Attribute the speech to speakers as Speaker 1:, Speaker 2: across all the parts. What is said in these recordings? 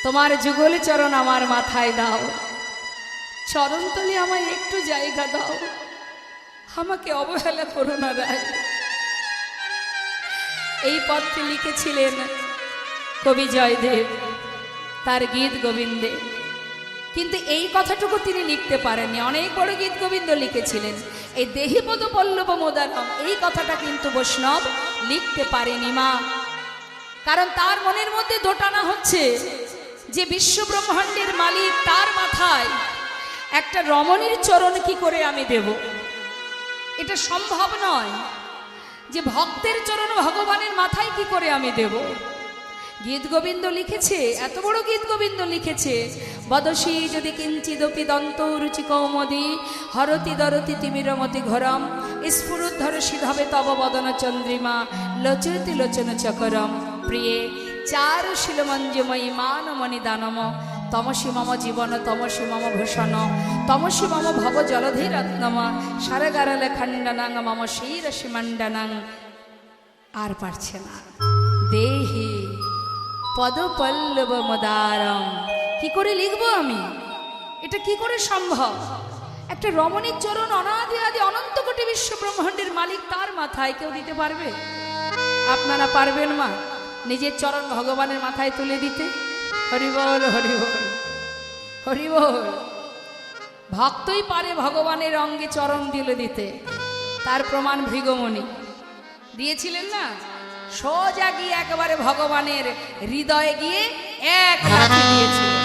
Speaker 1: তোমার যুগল চরণ আমার মাথায় দাও, চরণতলে আমায় একটু জায়গা দাও, আমাকে অবহেলা করো না রায়। এই পত্রে লিখেছিলেন কবি জয়দেব তার গীত গোবিন্দে, কিন্তু এই কথাটুকু তিনি লিখতে পারেননি। অনেক বড় গীত গোবিন্দ লিখেছিলেন, এই দেহিপদ পল্লব মোদারম এই কথাটা কিন্তু বৈষ্ণব লিখতে পারেনি মা। কারণ তার মনের মধ্যে দোটানা হচ্ছে যে বিশ্ব ব্রহ্মাণ্ডের মালিক, তার মাথায় একটা রমণীর চরণ কি করে আমি দেব? এটা সম্ভব নয় যে ভক্তের চরণ ভগবানের মাথায় কি করে আমি দেব। গীত গোবিন্দ লিখেছে, এত বড় গীত গোবিন্দ লিখেছে, বদসী যদি কিঞ্চিদপি দন্ত রুচি কৌমদি হরতি দরতি তিমিরমতি ঘরম স্ফুরুদ্ধর সিধবে তব বদন চন্দ্রিমা লোচয়তি লোচন চকরম প্রিয়ে চার শিলমঞ্জময়ী মানমণি দানম তমসী মম জীবন তমসী মম ভূষণ তমসী মম ভব জলধি রত্নম সারগারলে খণ্ডনাং মম শিরসি মণ্ডনাং। আর পারছে না, দেহি পদপল্লব মদারম। কি করে লিখবো আমি? এটা কি করে সম্ভব? একটা রমণীর চরণ অনাদি আদি অনন্ত কোটি বিশ্ব ব্রহ্মাণ্ডের মালিক, তার মাথায় কেউ দিতে পারবে? আপনারা পারবেন মা নিজের চরণ ভগবানের মাথায় তুলে দিতে? হরিবল হরিবল হরিবল। ভক্তই পারে ভগবানের অঙ্গে চরণ দিলে দিতে, তার প্রমাণ ভৃগুমুনি দিয়েছিলেন না? সোজা গিয়ে একেবারে ভগবানের হৃদয়ে গিয়ে এক লাথি দিয়েছিলেন।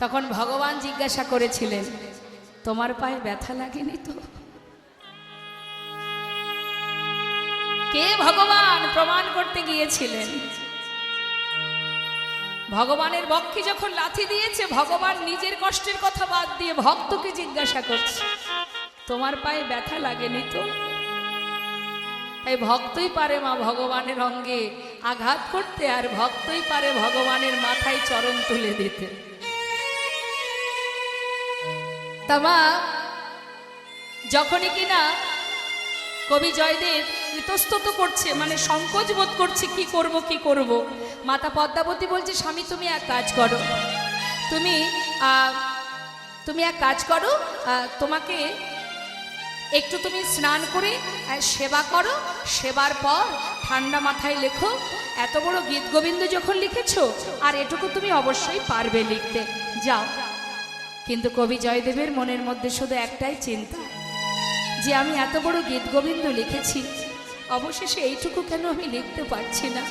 Speaker 1: তখন ভগবান জিজ্ঞাসা করেছিলেন, তোমার পায়ে ব্যথা লাগেনি তো? কে ভগবান প্রমাণ করতে গিয়েছিলেন? ভগবানের বক্ষে যখন লাথি দিয়েছে, ভগবান নিজের কষ্টের কথা বাদ দিয়ে ভক্তকে জিজ্ঞাসা করছে, তোমার পায়ে ব্যথা লাগেনি তো? তাই ভক্তই পারে মা ভগবানের অঙ্গে আঘাত করতে, আর ভক্তই পারে ভগবানের মাথায় চরণ তুলে দিতে। তামা যখনই কিনা কবি জয়দেব ইতস্তত করছে, মানে সংকোচ বোধ করছে, কি করব কি করব, মাতা পদ্মাবতী বলছে, স্বামী তুমি এক কাজ করো, তুমি এক কাজ করো, তোমাকে একটু তুমি স্নান করে সেবা করো, সেবার পর ঠান্ডা মাথায় লেখো। এত বড় গীত গোবিন্দ যখন লিখেছো, আর এটুকু তুমি অবশ্যই পারবে লিখতে, যাও। কিন্তু কবি জয়দেবের মনের মধ্যে শুধু একটাই চিন্তা, যে আমি এত বড় গীত গোবিন্দ লিখেছি, অবশেষে এইটুকু কেন আমি লিখতে পারছি না।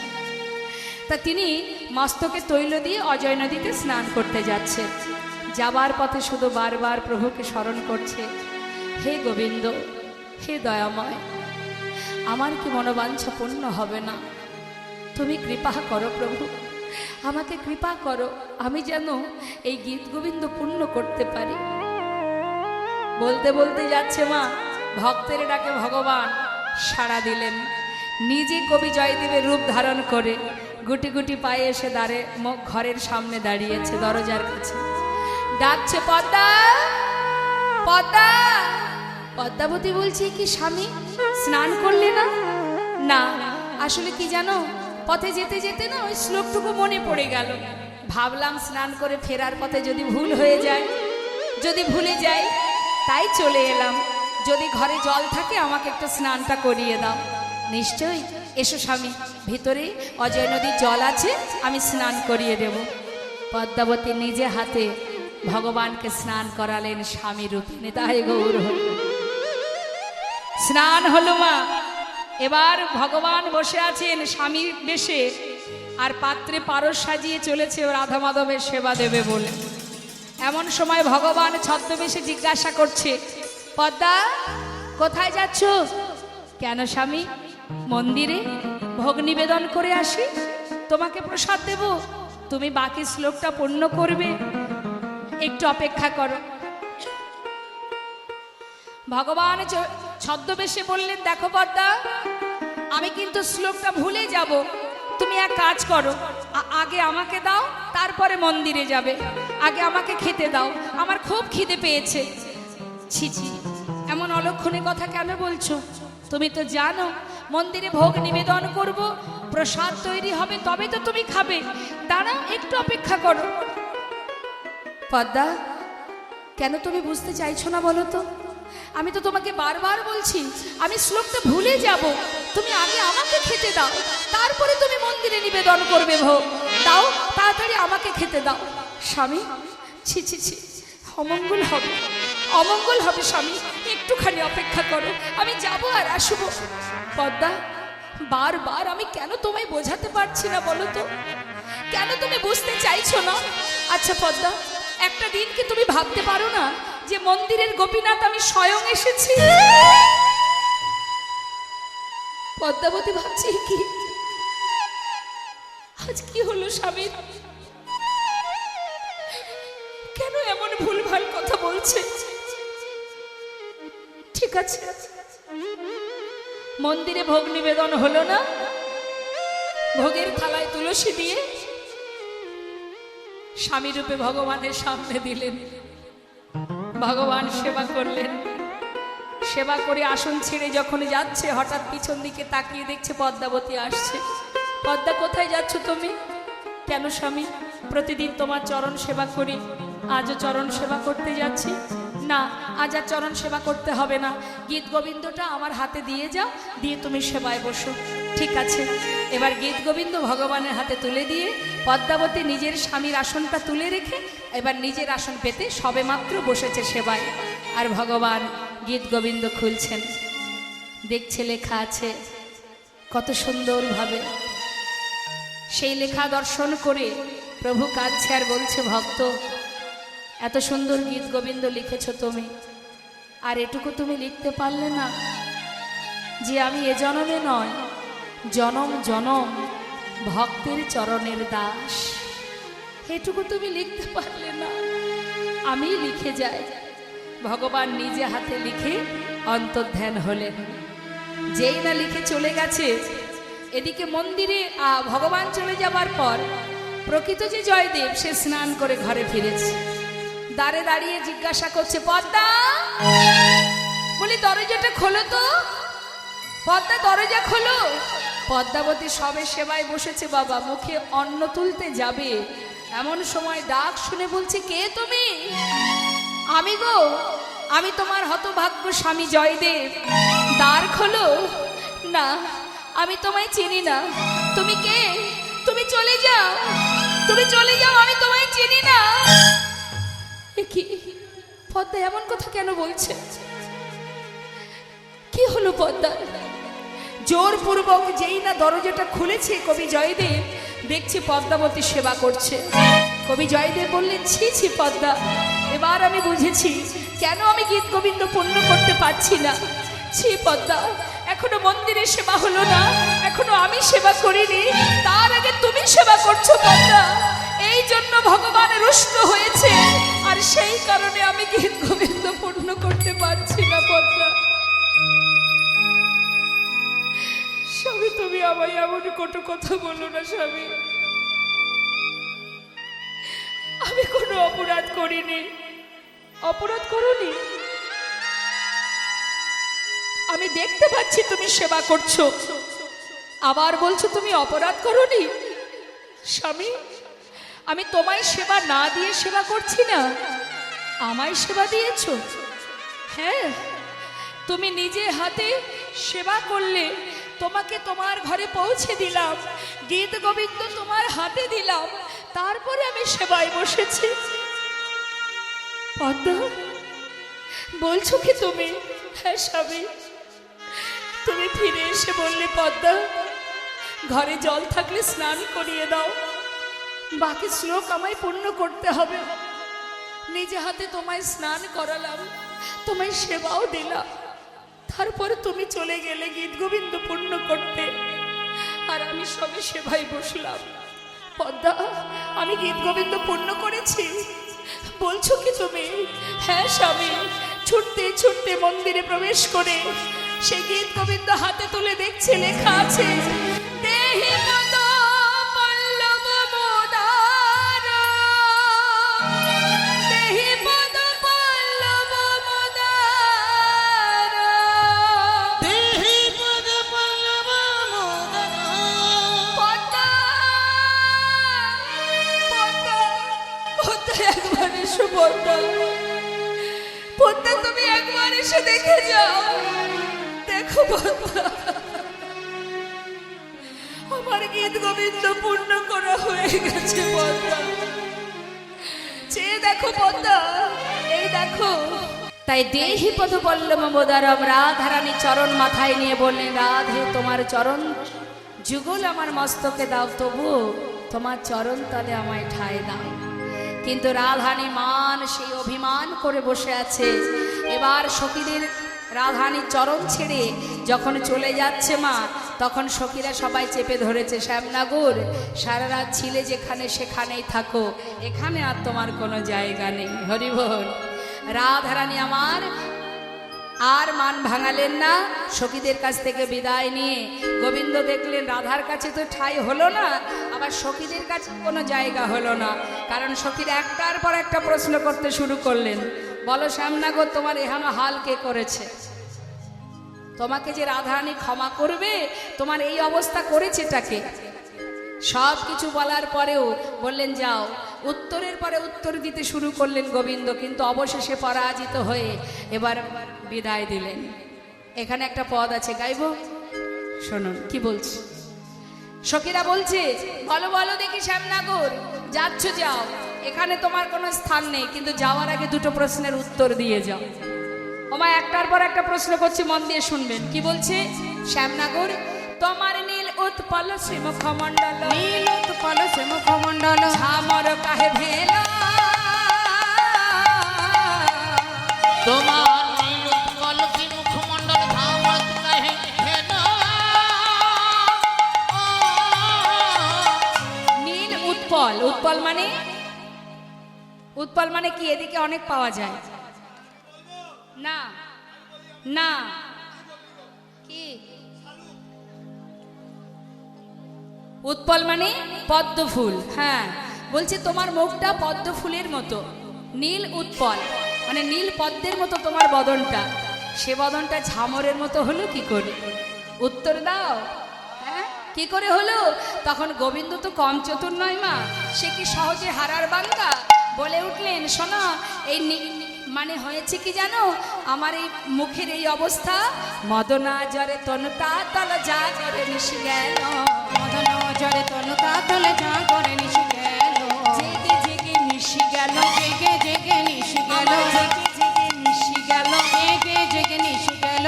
Speaker 1: তা তিনি মস্তকে তৈল দিয়ে অজয় নদীতে স্নান করতে যাচ্ছে। যাবার পথে শুধু বারবার প্রভুকে স্মরণ করছে, হে গোবিন্দ, হে দয়াময়, আমার কি মনোবাঞ্ছা পূর্ণ হবে না? তুমি কৃপা করো প্রভু, আমাকে কৃপা করো, আমি যেন এই গীত গোবিন্দ পূর্ণ করতে পারি। বলতে বলতে যাচ্ছে মা, ভক্তের ডাকে ভগবান সাড়া দিলেন। নিজে কবি জয়দেবের রূপ ধারণ করে গুটি গুটি পায়ে এসে ঘরের সামনে দাঁড়িয়েছে, দরজার কাছে ডাকছে, পদ্মা পদ্মা। পদ্মাবতী বলছে, কি স্বামী স্নান করলে না? না, আসলে কি জানো, পথে যেতে যেতে না ওই শ্লোকটুকু মনে পড়ে গেল, ভাবলাম স্নান করে ফেরার পথে যদি ভুল হয়ে যায়, যদি ভুলে যাই, তাই চলে এলাম। যদি ঘরে জল থাকে আমাকে একটু স্নানটা করিয়ে দাও। নিশ্চয়ই, এসো স্বামী, ভিতরে অজয় নদীর জল আছে, আমি স্নান করিয়ে দেব। পদ্মাবতী নিজে হাতে ভগবানকে স্নান করালেন স্বামী রূপে। নিতাই গৌর স্নান হলো মা। এবার ভগবান বসে আছেন স্বামীর বেশে, আর পাত্রে পারস সাজিয়ে চলেছে রাধা মাধবের সেবা দেবে বলে। এমন সময় ভগবান ছদ্মবেশে জিজ্ঞাসা করছে, পদ্মা কোথায় যাচ্ছ? কেন স্বামী? মন্দিরে ভোগ নিবেদন করে আসি, তোমাকে প্রসাদ দেব, তুমি বাকি শ্লোকটা পূর্ণ করবে, একটু অপেক্ষা করো। ভগবান ছদ্মবেশে বললেন, দেখো পদ্মা, আমি কিন্তু শ্লোকটা ভুলে যাব, তুমি এক কাজ করো, আগে আমাকে দাও, তারপরে মন্দিরে যাবে, আগে আমাকে খেতে দাও, আমার খুব খিদে পেয়েছে। ছি ছি, এমন অলক্ষণে কথা কেন বলছো? তুমি তো জানো মন্দিরে ভোগ নিবেদন করব, প্রসাদ তৈরি হবে তবে তো তুমি খাবে। দাঁড়াও, একটু অপেক্ষা করো। পদ্মা, কেন তুমি বুঝতে চাইছো না বলো তো? আমি তো তোমাকে বারবার বলছি, আমি শ্লোকটা ভুলে যাব, তুমি আগে আমাকে খেতে দাও, তারপরে তুমি মন্দিরে নিবেদন করবে ভোগ। দাও তাড়াতাড়ি আমাকে খেতে দাও। স্বামী, ছি ছি ছি, অমঙ্গল হবে, অমঙ্গল হবে স্বামী, একটুখানি অপেক্ষা করো, আমি যাব আর আসবো। পদ্মা, বারবার আমি কেন তোমায় বোঝাতে পারছি না বলো তো? কেন তুমি বুঝতে চাইছো না? আচ্ছা পদ্মা, একটা দিন কি তুমি ভাবতে পারো না যে মন্দিরের গোপীনাথ আমি স্বয়ং এসেছি? পদ্মাবতী ভাবছি কি আজ কি হলো স্বামীর? কেন এমন ভুলভাল কথা বলছে? ঠিক আছে, মন্দিরে ভোগ নিবেদন হলো না, ভোগের থালায় তুলসী দিয়ে স্বামী রূপে ভগবানের সামনে দিলেন। ভগবান সেবা করলেন। সেবা করে আসন ছেড়ে যখন যাচ্ছে, হঠাৎ পিছন দিকে তাকিয়ে দেখছে পদ্মাবতী আসছে। পদ্মা, কোথায় যাচ্ছ তুমি? কেন স্বামী, প্রতিদিন তোমার চরণ সেবা করি, আজও চরণ সেবা করতে যাচ্ছি। না, আজ আর চরণ সেবা করতে হবে না, গীত গোবিন্দটা আমার হাতে দিয়ে যাও, দিয়ে তুমি সেবায় বসো। ঠিক আছে। এবার গীত গোবিন্দ ভগবানের হাতে তুলে দিয়ে পদ্মাবতী নিজের স্বামীর আসনটা তুলে রেখে এবার নিজের আসন পেতে সবেমাত্র বসেছে সেবায়। আর ভগবান গীত গোবিন্দ খুলছেন, দেখছে লেখা আছে কত সুন্দরভাবে। সেই লেখা দর্শন করে প্রভু কাঁদছে আর বলছে, ভক্ত, এত সুন্দর গীত গোবিন্দ লিখেছ তুমি, আর এটুকু তুমি লিখতে পারলে না যে আমি এ জনমে নয়, জনম জনম ভক্তের চরণের দাস? এটুকু তুমি লিখতে পারলে না? আমি লিখে যাই। ভগবান নিজে হাতে লিখে অন্তর্ধান হলেন। যেই না লিখে চলে গেছে, এদিকে মন্দিরে ভগবান চলে যাবার পর প্রকৃত যে জয়দেব, সে স্নান করে ঘরে ফিরেছে। দ্বারে দাঁড়িয়ে জিজ্ঞাসা করছে, পদ্মা, বলি দরজাটা খোলো তো, পদ্মা দরজা খোলো। পদ্মাবতী সবে সেবায় বসেছে বাবা, মুখে অন্ন তুলতে যাবে, এমন সময় ডাক শুনে বলছে, কে তুমি? আমি গো, আমি তোমার হতভাগ্য স্বামী জয়দেব, দ্বার খোলো। না, আমি তোমায় চিনি না। তুমি কে? তুমি চলে যাও, তুমি চলে যাও, আমি তোমায় চিনি না। কি পদ্মা এমন কথা কেন বলছে? কি হলো পদ্মা? জোরপূর্বক যেই না দরজাটা খুলেছে কবি জয়দেব, দেখছি পদ্মাবতী সেবা করছে। কবি জয়দেব বললেন, ছি ছি পদ্মা, এবার আমি বুঝেছি কেন আমি গীত গোবিন্দ পূর্ণ করতে পারছি না। ছি পদ্মা, এখনো মন্দিরে সেবা হলো না, এখনো আমি সেবা করিনি, তার আগে তুমি সেবা করছো পদ্মা। এই জন্য ভগবান রুষ্ট হয়েছে, আর সেই কারণে আমি গীত গোবিন্দ পূর্ণ করতে পারছি না পদ্মা। স্বামী, তুমি আমায় এমন কটু কথা বলো না স্বামী, আমি কোনো অপরাধ করিনি। অপরাধ করোনি? আমি দেখতে পাচ্ছি তুমি সেবা করছো, আবার বলছো তুমি অপরাধ করোনি। স্বামী, আমি তোমায় সেবা না দিয়ে সেবা করছি না, আমায় সেবা দিয়েছো। হ্যাঁ, তুমি নিজে হাতে সেবা করলে, তোমাকে তোমার ঘরে পৌঁছে দিলাম, গীত গোবিন্দ তোমার হাতে দিলাম, তারপরে আমি সেবায় বসেছি। পদ্মা, বলছো কি তুমি? হ্যাঁ স্বামী, তুমি ফিরে এসে বললে, পদ্মা, ঘরে জল থাকলে স্নান করিয়ে দাও, বাকি শ্লোক আমায় পূর্ণ করতে হবে। নিজে হাতে তোমায় স্নান করালাম, তোমায় সেবাও দিলাম, তারপরে তুমি চলে গেলে গীত গোবিন্দ পূর্ণ করতে, আর আমি সবে সেবায় বসলাম। পদ্মা, আমি গীত গোবিন্দ পূর্ণ করেছি বলছো কি তুমি? হ্যাঁ স্বামী, ছুটতে ছুটতে মন্দিরে প্রবেশ করে সেই গীত গোবিন্দ হাতে তুলে দেখছে লেখা আছে, দেহি পদ পল্লব মোদার, দেহি পদ পল্লব মোদার, দেহি পদ পল্লব মোদার, পদ্মা একবার এসো পদ্মা, পদ্মা তুমি একবার এসে দেখে যাও। দেখো পদ্মা, আমার গীত গোবিন্দ পূর্ণ করা হয়ে গেছে পদ্মা, চেয়ে দেখো পদ্মা, এই দেখো। তাই দেহি পদ বল্লম মোদারম, রাধারানী চরণ মাথায় নিয়ে বললেন, রাধে তোমার চরণ যুগল আমার মস্তকে দাও, তবু তোমার চরণ তলে আমায় ঠাঁই দাও। কিন্তু রাধানী মান সেই অভিমান করে বসে আছে। এবার সখীদের রাধানীর চরণ ছেড়ে যখন চলে যাচ্ছে মা, তখন সখীরা সবাই চেপে ধরেছে, শ্যামনগর সারা রাত ছিলে যেখানে সেখানেই থাকো, এখানে আর তোমার কোনো জায়গা নেই। হরিবল। রাধারানী আমার আর মান ভাঙালেন না, সখীদের কাছ থেকে বিদায় নিয়ে গোবিন্দ দেখলেন রাধার কাছে তো ঠাঁই হলো না, আবার সখীদের কাছে কোনো জায়গা হলো না। কারণ সখীরা একটার পর একটা প্রশ্ন করতে শুরু করলেন, বলো শ্যামনগর তোমার এহেন হাল কে করেছে? তোমাকে যে রাধারানী ক্ষমা করবে, তোমার এই অবস্থা করেছেটাকে? সব কিছু বলার পরেও বললেন যাও। উত্তরের পরে উত্তর দিতে শুরু করলেন গোবিন্দ, কিন্তু অবশেষে পরাজিত হয়ে এবার বিদায় দিলেন। এখানে একটা পদ আছে, গাইব, শুনুন কি বলছে। সখীরা বলছে, বলো বলো দেখি শ্যামনগর, যাচ্ছ যাও, এখানে তোমার কোনো স্থান নেই, কিন্তু যাওয়ার আগে দুটো প্রশ্নের উত্তর দিয়ে যাও। ওমা একটার পর একটা প্রশ্ন করছি, মন দিয়ে শুনবেন কি বলছে। শ্যামনগর তোমার নীল উৎপল শ্রীমুখমণ্ডল, নীল উৎপল শ্রীমুখমণ্ডল, ঝামর কাহে ভেল,
Speaker 2: তোমার নীল উৎপল শ্রীমুখমণ্ডল, ঝামর কাহে ভেল।
Speaker 1: নীল উৎপল, উৎপল মানে, উৎপল মানে কি? এদিকে অনেক পাওয়া যায় না, না কি? উৎপল মানে পদ্ম ফুল। হ্যাঁ, বলছে তোমার মুখটা পদ্ম ফুলের মতো, নীল উৎপল মানে নীল পদ্মের মতো তোমার বদনটা, সে বদনটা ঝামরের মতো হলো কি করে? উত্তর দাও। হ্যাঁ, কি করে হলো? তখন গোবিন্দ তো কম চতুর নয় মা, সে কি সহজে হারার বান্দা? বলে উঠলেন, শোনো, এই মানে হয়েছে কি জানো, আমার এই মুখের এই অবস্থা, মদনা জরে তনুতা তল যা করে নিশি গেল, মদনা জরে তনুতা তল যা করে নিশি গেল, জেগে জেগে নিশি গেল, জেগে জেগে নিশি গেল, জেগে জেগে নিশি গেল, জেগে জেগে নিশি গেল।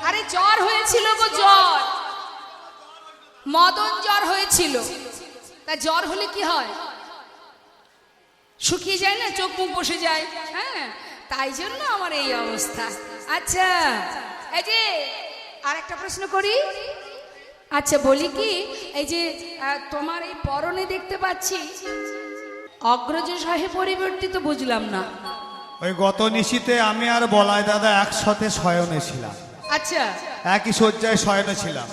Speaker 1: আরে জ্বর হয়েছিল গো, জ্বর, মদন জ্বর হয়েছিল। তা জ্বর হলে কি হয়? শুকিয়ে যায় না, চোখ মুখ বসে যায়। হ্যাঁ, তাই জন্য আমার এই অবস্থা। আচ্ছা, এই যে আর একটা প্রশ্ন করি। আচ্ছা বলি কি, এই যে তোমার এই পরনে দেখতে পাচ্ছি অগ্রজ সাহেব পরিবর্তিত, বুঝলাম না।
Speaker 3: ওই গত নিশীতে আমি আর বলাই দাদা একসাথে শয়নে ছিলাম।
Speaker 1: আচ্ছা,
Speaker 3: একই শয্যায় শয়নে ছিলাম।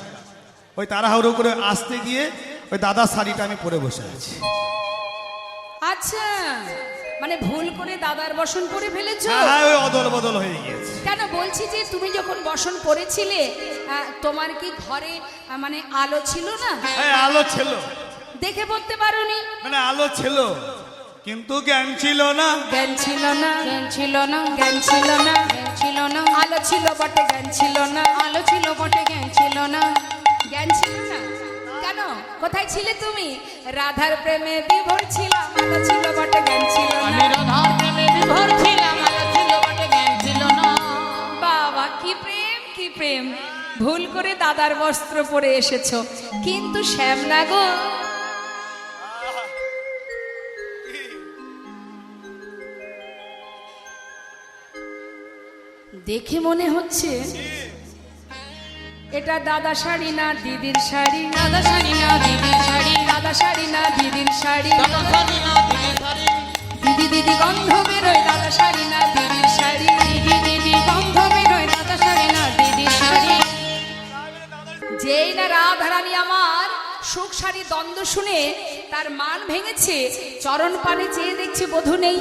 Speaker 3: ওই তাড়াহুড়ো করে আসতে গিয়ে ওই দাদার শাড়িটা আমি পরে বসে আছি।
Speaker 1: আচ্ছা, মানে ভুল করে দাদার বসন পরে ফেলেছো?
Speaker 3: হ্যাঁ, ওই অদল বদল হয়ে গিয়েছে।
Speaker 1: কেন বলছি যে তুমি যখন বসন পরেছিলে, তোমার কি ঘরে মানে আলো ছিল না?
Speaker 3: হ্যাঁ, আলো ছিল,
Speaker 1: দেখে পড়তে পারোনি?
Speaker 3: মানে আলো ছিল কিন্তু জ্ঞান ছিল না।
Speaker 1: জ্ঞান ছিল না, জ্ঞান ছিল না, জ্ঞান ছিল না, জ্ঞান ছিল না। আলো ছিল বটে, জ্ঞান ছিল না, আলো ছিল বটে, জ্ঞান ছিল না। জ্ঞান ছিল না কেন? কোথায় ছিলে তুমি? রাধার প্রেমে বিভোর ছিলাম, আলো ছিল বটে, জ্ঞান ছিল না।
Speaker 2: আমি রাধার প্রেমে বিভোর ছিলাম, আলো ছিল বটে, জ্ঞান ছিল না।
Speaker 1: বাবা, কি প্রেম, কি প্রেম! ভুল করে দাদার বস্ত্র পরে এসেছো, কিন্তু শ্যামনগর দেখে মনে হচ্ছে এটা দাদা শাড়ি না দিদির শাড়ি, দাদা শাড়ি না দিদির শাড়ি, দাদা শাড়ি না দিদির শাড়ি,
Speaker 2: দাদা শাড়ি না দিদির শাড়ি,
Speaker 1: দিদি দিদি গন্ধ বেরোয়, দাদা শাড়ি না দিদির শাড়ি, দিদি দিদি গন্ধ বেরোয়, দাদা শাড়ি না দিদির শাড়ি। যেই না রাধারানী আমার সুখ শাড়ি দ্বন্দ্ব শুনে তার মান ভেঙেছে, চরণ পানে চেয়ে দেখছে বধূ নেই,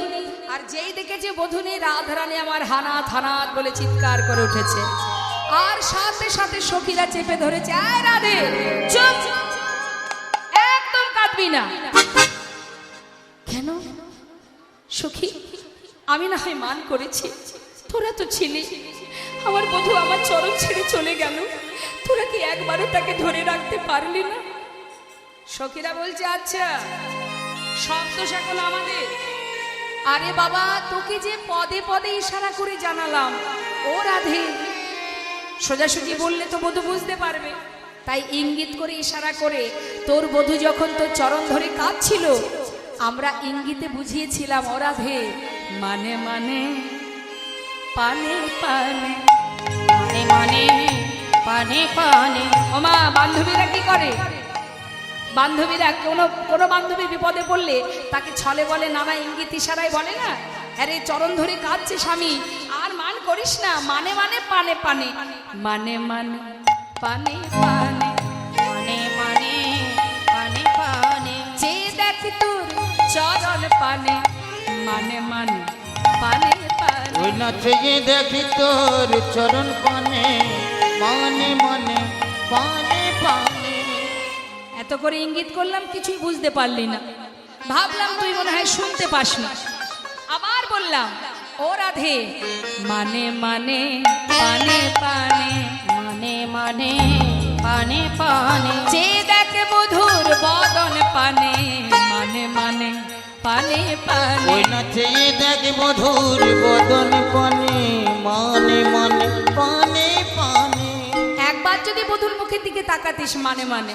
Speaker 1: আর যেই দেখেছে বধূ নেই, রাধারানী আমার হানাত হানাত বলে চিৎকার করে উঠেছে। আর সাথে সাথে সখীরা চেপে ধরেছে, আয় রাধে চুপ, একদম কাঁদবি না। কেন? সখী, আমি না হয় মান করেছি, তোরা তো ছিলি। আমার বধূ আমার চরণ ছেড়ে চলে গেল, তোরা কি একবারও তাকে ধরে রাখতে পারলি না? সখীরা বলছে, আচ্ছা সব দোষ এখন আমাদের? আরে বাবা, তোকে যে পদে পদে ইশারা করে জানালাম, ও রাধে, সোজাসুজি বললে তো বধূ বুঝতে পারবে, তাই ইঙ্গিত করে ইশারা করে তোর বধূ যখন তোর চরণ ধরে কাঁদছিল, আমরা ইঙ্গিতে বুঝিয়েছিলাম, ও রাধে, মানে মানে পানে পানে,
Speaker 2: মানে মানে পানে পানে।
Speaker 1: ওমা, বান্ধবীরা কি করে? বান্ধবীরা কোনো বান্ধবী বিপদে পড়লে তাকে ছলে বলে, নানা ইঙ্গিত ইশারায় বলে না, আরে চরণ ধরে কাঁদছে স্বামী, আর মান করিস না, মানে মানে পানে পানে, মানে মানে পানে পানে,
Speaker 2: মানে মানে পানে পানে।
Speaker 1: যে দেখ তোর চরণ পানে, মানে মানে পানে পানে।
Speaker 2: ওই নাচে দেখি তোর চরণ পানে, মানে মানে পানে পানে।
Speaker 1: এত করে ইঙ্গিত করলাম, কিছুই বুঝতে পারলি না, ভাবলাম তুই মনে হয় শুনতে পাস না। আবার বললাম, ও রাধে, মানে মানে পানে পানে,
Speaker 2: মানে মানে পানে পানে।
Speaker 1: যে দেখে বধুর বদন পানে, মানে মানে পানে পানে।
Speaker 2: ওই নাচে দেখি মধুর বদন পানে, মানে মানে পানে পানে।
Speaker 1: একবার যদি বধুর মুখের দিকে তাকাতিস মানে মানে,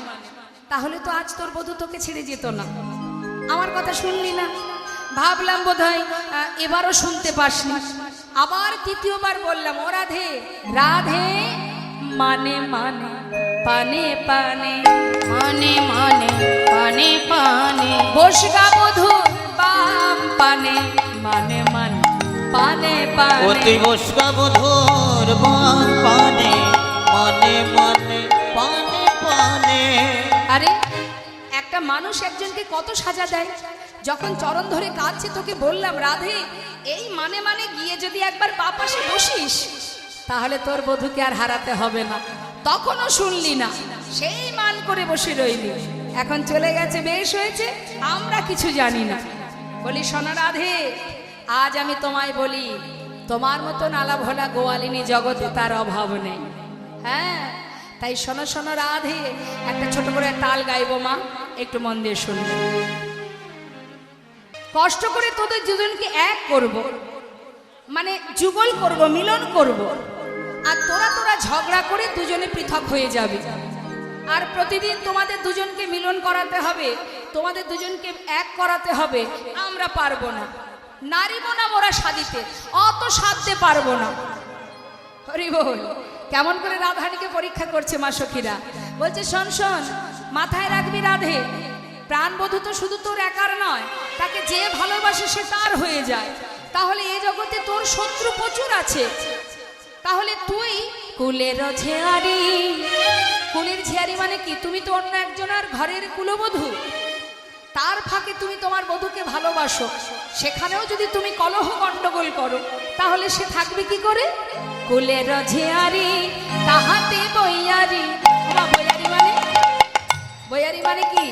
Speaker 1: তাহলে তো আজ তোর বধূ তোকে ছেড়ে যেত না। আমার কথা শুনলি না, ভাবলাম বোধহয় এবারও শুনতে পাসনি। আবার তৃতীয়বার বললাম, ও রাধে, রাধে, মানে মানে পানে পানে,
Speaker 2: মানে মানে পানে পানে।
Speaker 1: বসগা বধূর বাম পানে, মানে মানে পানে পানে।
Speaker 2: অতি বসকা বধুর বাম পানে, মানে মানে পানে পানে।
Speaker 1: আরে একটা মানুষ একজনকে কত সাজা দেয়। যখন চরণ ধরে কাঁদছে তোকে বললাম, রাধে, এই মানে মানে গিয়ে যদি একবার পা পাশে বসিস, তাহলে তোর বধূকে আর হারাতে হবে না। তখনও শুনলি না, সেই মান করে বসে রইলি। এখন চলে গেছে, বেশ হয়েছে, আমরা কিছু জানি না। বলি, শোনো রাধে, আজ আমি তোমায় বলি, তোমার মতন আলা ভোলা গোয়ালিনী জগতে তার অভাব নেই। হ্যাঁ, তাই শোনো শোনো রাধে, একটা ছোট করে তাল গাইবো মা, একটু মন দিয়ে শুনবে। কষ্ট করে তোদের দুজনকে এক করব, মানে যুগল করব, মিলন করব, আর তোরা তোরা ঝগড়া করে দুজনে পৃথক হয়ে যাবে। আর প্রতিদিন তোমাদের দুজনকে মিলন করাতে হবে, তোমাদের দুজনকে এক করাতে হবে। আমরা পারবো না, নারী না মোরা সাদিতে, অত সাধতে পারবো না। হরি বল। কেমন করে রাধারানীকে পরীক্ষা করছে মা সখীরা। বলছে, শোন শোন, মাথায় রাখবি রাধে, প্রাণবধূ তো শুধু তোর একার নয়, তাকে যে ভালোবাসে সে তার হয়ে যায়। তাহলে এই জগতে তোর শত্রু প্রচুর আছে। তাহলে তুই কুলের ঝেয়ারি, কুলের ঝেয়ারি মানে কি? তুমি তো অন্য একজনের ঘরের কুলবধূ, তার ফাঁকে তুমি তোমার বধূকে ভালোবাসো, সেখানেও যদি তুমি কলহ গন্ডগোল করো, তাহলে সে থাকবে কি করে? কুলের ঝেয়ারি তাহাতে বইয়ারি। বইয়ারি মানে, বইয়ারি মানে কি?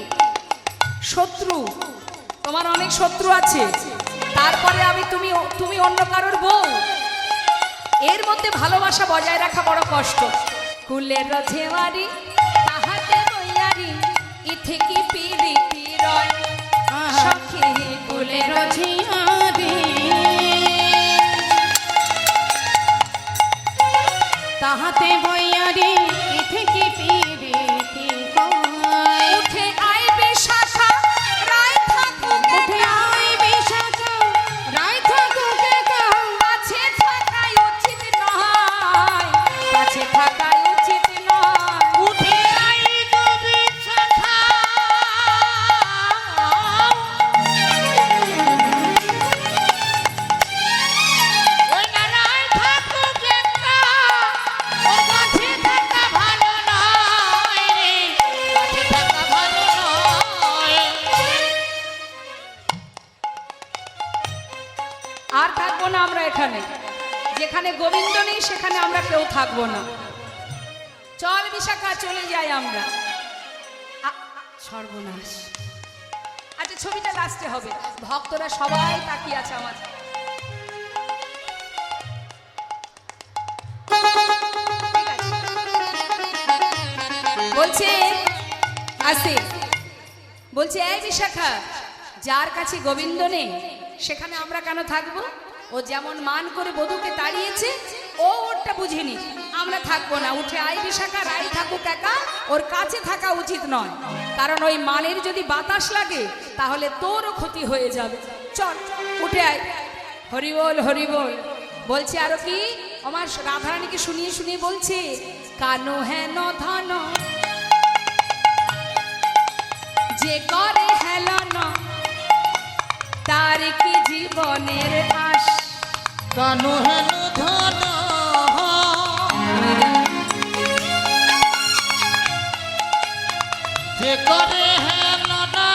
Speaker 1: শত্রু। তোমার অনেক শত্রু আছে, তারপরে আমি তুমি অন্য কারোর বউ, এর মধ্যে ভালোবাসা বজায় রাখা বড় কষ্ট। কুলের ঝেয়ারি তাহাতে বইয়ারি, ইথে কি পিরিতি রয় সখী কুলের ঝিয়ারি।
Speaker 2: তাহাতে বইয়ারি, ইথে কি পিরিতি রয়।
Speaker 1: উঠে আইবে শাখা রায় থাকুক,
Speaker 2: উঠে আইবে শাখা রায় থাকুক একা।
Speaker 1: কাছে থাকাই উচিত নয়, কাছে থাকাই উচিত নয়।
Speaker 2: উঠে আইবে শাখা, ওই না রায় থাকুক একা। ও কাছে থাকা ভালো নয় রে, কাছে থাকা ভালো নয়।
Speaker 1: আর থাকবো না আমরা এখানে, যেখানে গোবিন্দ নেই সেখানে আমরা কেউ থাকবো না। চল বিশাখা, চলে যাই আমরা। সর্বনাশ। আচ্ছা ছবিটা লাস্টে হবে। ভক্তরা সবাই তাকিয়ে আছে আমার। ঠিক আছে। বলছে আসে, বলছে এই বিশাখা, যার কাছে গোবিন্দ নেই সেখানে আমরা কেন থাকবো? ও যেমন মান করে বধূকে তাড়িয়েছে, ও ওরটা বুঝিনি, আমরা থাকবো না। উঠে আয় বিশাখা, রাই থাকুক একা, ওর কাছে থাকা উচিত নয়, কারণ ওই মানের যদি বাতাস লাগে তাহলে তোরও ক্ষতি হয়ে যাবে। চল উঠে আয়। হরি বল হরি বল। বলছে আরো কি, আমার রাধারানীকে শুনিয়ে শুনিয়ে বলছে, কানো হেন ধন যে করে হেলন, তার কি জীবনের আশ।
Speaker 2: কানু হেন ধন যে করে হেন না,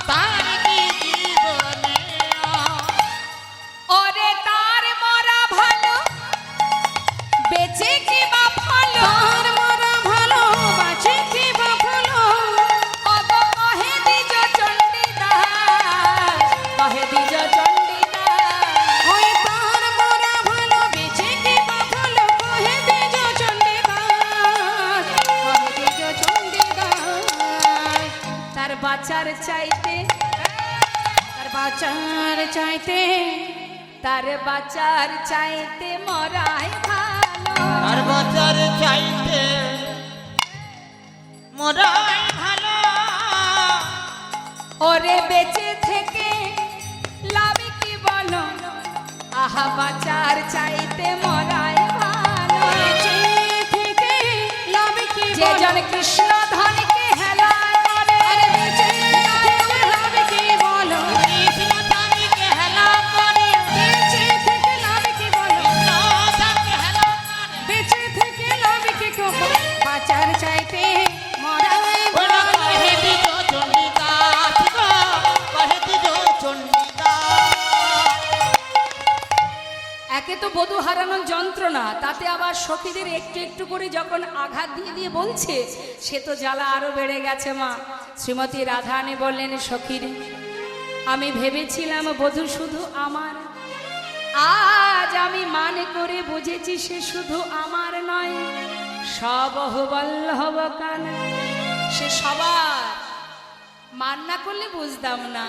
Speaker 2: তার কি জীবনে
Speaker 1: ওরে তার মরা ভালো, বেঁচে কি বা ভালো, তার মরা ভালো, বাঁচে কি বা ভালো। অগো কহে দ্বিজ চণ্ডীদাস, কহে দ্বিজ চণ্ডীদাস, ওই তার মরা ভালো, বেঁচে কি বা ভালো, কহে দ্বিজ চণ্ডীদাস, কহে দ্বিজ চণ্ডীদাস। তার বাঁচার চাইতে, তার বাঁচার চাইতে, তার বাঁচার চাইতে মরাই ভালো।
Speaker 2: আর বাঁচার চাইতে মরাই ভালো।
Speaker 1: ওরে বেঁচে থেকে লাভ কি বলো, আহা বাঁচার চাইতে মরাই ভালো। বেঁচে থেকে লাভ কি, যে জন কৃষ্ণ ধনকে হেলায় করে, আরে বেঁচে থেকে লাভ কি বলো,
Speaker 2: কৃষ্ণ তারিকে হেলা করে,
Speaker 1: বেঁচে থেকে লাভ কি বলো,
Speaker 2: তাকে হেলা করে।
Speaker 1: বেঁচে থেকে লাভ কি বলো, বাঁচার চাইতে মরাই
Speaker 2: ওরা
Speaker 1: ভালো।
Speaker 2: কহে দিজ চণ্ডীদাস গো, কহে দিজ চণ্ডীদাস।
Speaker 1: একে তো বধূ হারানোর যন্ত্রণা, তাতে আবার সখীদের একটু একটু করে যখন আঘাত দিয়ে দিয়ে বলছে, সে তো জ্বালা আরো বেড়ে গেছে। মা শ্রীমতী রাধারানী বললেন, সখীর আমি ভেবেছিলাম বধূ শুধু আমার, আজ আমি মানে করে বুঝেছি সে শুধু আমার নয়, সবহু বল্লভ কান, সে সবার। মান না করলে বুঝতাম না,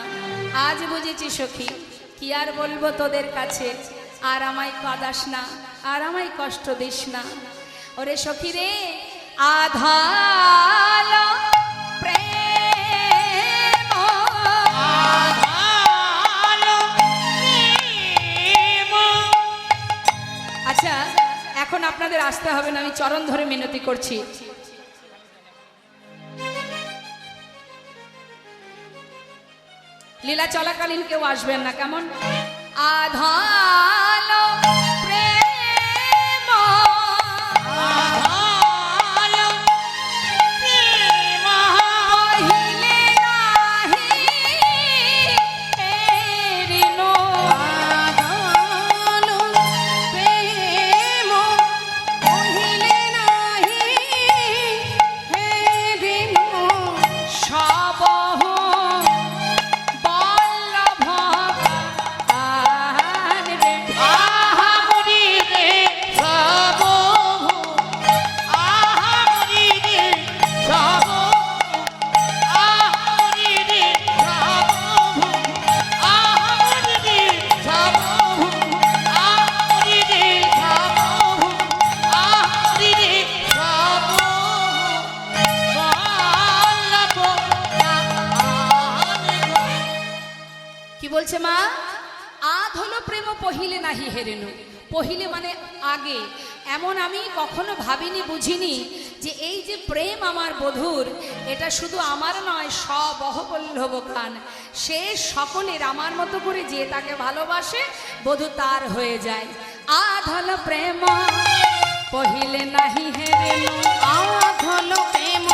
Speaker 1: আজ বুঝেছি সখী। কি আর বলবো তোদের কাছে, আর আমায় কাঁদাস না, আর আমায় কষ্ট দিস না। ওরে সখী রে, আধাল প্রেম,
Speaker 2: আধালো প্রেম।
Speaker 1: আচ্ছা এখন আপনাদের আসতে হবে না, আমি চরণ ধরে মিনতি করছি। লীলা চলাকালীন কেউ আসবেন না, কেমন? আধালো প্রেম,
Speaker 2: আধালো প্রেম।
Speaker 1: পহিলে নাহি হেরিনো। আধালো প্রেম, পহিলে নাহি হেরিনো, সবহু বল্লভ কান রে।
Speaker 2: আহা মরি রে সবহু, আহা মরি রে সবহু, আহা মরি রে সবহু, আহা মরি রে সবহু, আহা মরি রে সবহু, আহা মরি রে সবহু, বল্লভ কান গো।
Speaker 1: কি বলছে মা? আধ হলো প্রেম, পহিলে নাহি হেরেনু। পহিলে মানে আগে। এমন আমি কখনো ভাবিনি, বুঝিনি যে এই যে প্রেম আমার বধূর, এটা শুধু আমার নয়, সবহবল্লভ খান, সে সকলের। আমার মতো করে যে তাকে ভালোবাসে, বধূ তার হয়ে যায়। আধ হলো প্রেম, পহিলে নাহি হেরেনু, আধ হলো প্রেম,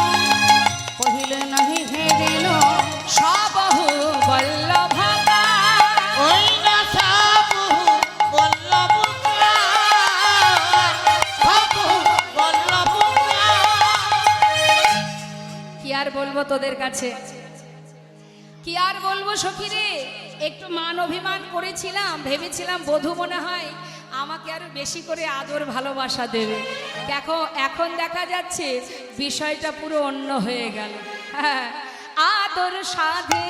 Speaker 1: পহিলে নাহি হেরেনু, সবহু বল্লভ কান।
Speaker 2: ওই না সবহু বল্লভ কান, সবহু বল্লভ কান।
Speaker 1: কি আর বলবো তোদের কাছে। কি আর বলবো সখী রে, একটু মান অভিমান করেছিলাম, ভেবেছিলাম বধূ মনে হয় আমাকে আরো বেশি করে আদর ভালোবাসা দেবে। এখন দেখা যাচ্ছে বিষয়টা পুরো অন্য হয়ে গেল। হ্যাঁ, আদর সাধে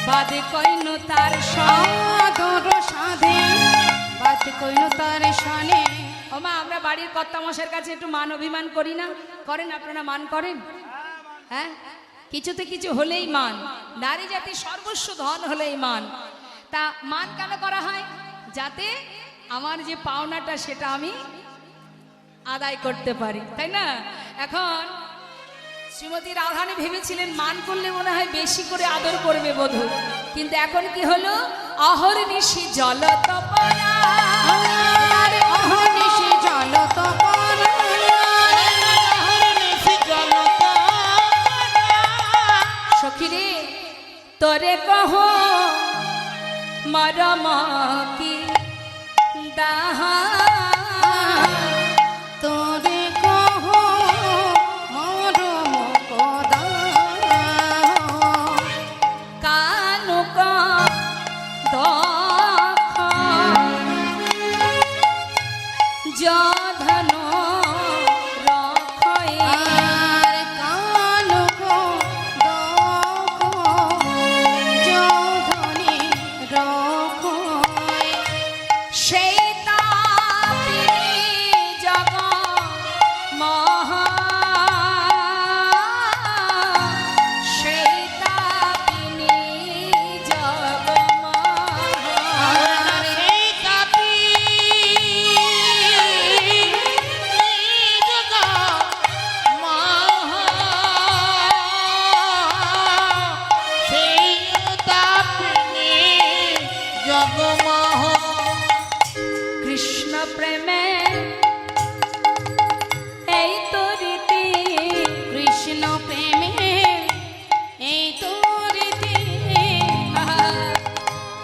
Speaker 1: বাদে কইন তার
Speaker 4: আদর সাধে বাদ কইল তার শানে।
Speaker 1: ওমা, আমরা বাড়ির কর্তামশাইয়ের কাছে একটু মান অভিমান করি না? করেন আপনারা? মান করেন? হ্যাঁ, কিছুতে কিছু হলেই মান। নারী জাতির সর্বস্ব ধন হলেই মান। তা মান কেন করা হয়? যাতে আমার যে পাওনাটা সেটা আমি আদায় করতে পারি, তাই না? এখন শ্রীমতী রাধারানী ভেবেছিলেন মান করলে মনে হয় বেশি করে আদর করবে বধূ, কিন্তু এখন কি হলো? অহর্নিশি জল তপনা,
Speaker 4: অহর্নিশি জল তপনা,
Speaker 1: সখীরে তোরে কহ মরম কি দাহা,
Speaker 4: তোরে কহ মরম কদা,
Speaker 1: কানুক দখ যধন রখই,
Speaker 4: আর কানুক দখ যোধনে রখয়।
Speaker 1: সেই তাপিনী জগ মহা, সেই তাপিনী জগ মহা, কৃষ্ণ প্রেমে এই তো রীতি,
Speaker 4: কৃষ্ণ প্রেমে এই তো রীতি।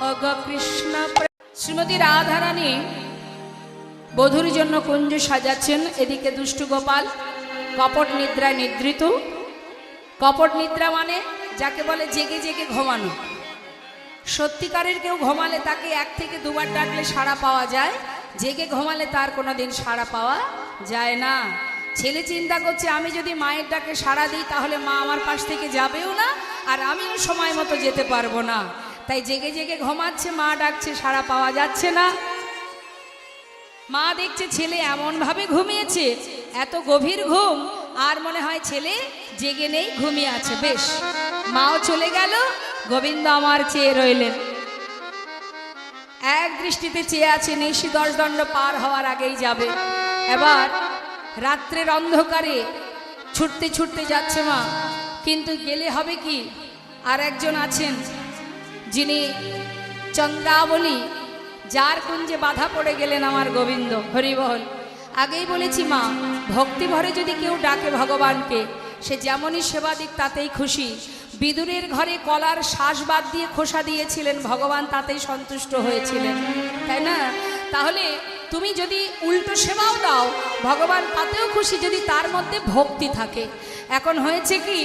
Speaker 1: অগ কৃষ্ণ শ্রীমতী রাধারানী বধূর জন্য কুঞ্জ সাজাচ্ছেন। এদিকে দুষ্টু গোপাল কপট নিদ্রায় নিদ্রিত। কপট নিদ্রা মানে যাকে বলে জেগে জেগে ঘুমানো। সত্যিকারের কেউ ঘুমালে তাকে 1 থেকে 2 বার ডাকলে সাড়া পাওয়া যায়, জেগে ঘুমালে তার কোনোদিন সাড়া পাওয়া যায় না। ছেলে চিন্তা করছে আমি যদি মায়ের ডাকে সাড়া দিই তাহলে মা আমার পাশ থেকে যাবেও না, আর আমিও সময় মতো যেতে পারবো না। তাই জেগে জেগে ঘুমাচ্ছে, মা ডাকছে সাড়া পাওয়া যাচ্ছে না। মা দেখছে ছেলে এমনভাবে ঘুমিয়েছে, এত গভীর ঘুম, আর মনে হয় ছেলে জেগে নেই, ঘুমিয়ে আছে। বেশ, মাও চলে গেল, গোবিন্দ আমার চেয়ে রইলেন। এক দৃষ্টিতে চেয়ে আছে, নিশি 10 দণ্ড পার হওয়ার আগেই যাবে। এবার রাত্রের অন্ধকারে ছুটতে ছুটতে যাচ্ছে মা, কিন্তু গেলে হবে কি? আর একজন আছেন যিনি চন্দ্রাবলী, যার কুঞ্জে বাধা পড়ে গেলেন আমার গোবিন্দ। হরিবল। আগেই বলেছি মা, ভক্তি ভরে যদি কেউ ডাকে ভগবানকে, সে যেমনই সেবা দিক তাতেই খুশি। বিদুরের ঘরে কলার শ্বাস বাদ দিয়ে খোসা দিয়েছিলেন, ভগবান তাতেই সন্তুষ্ট হয়েছিলেন, তাই না? তাহলে তুমি যদি উল্টো সেবাও দাও, ভগবান তাতেও খুশি, যদি তার মধ্যে ভক্তি থাকে। এখন হয়েছে কি,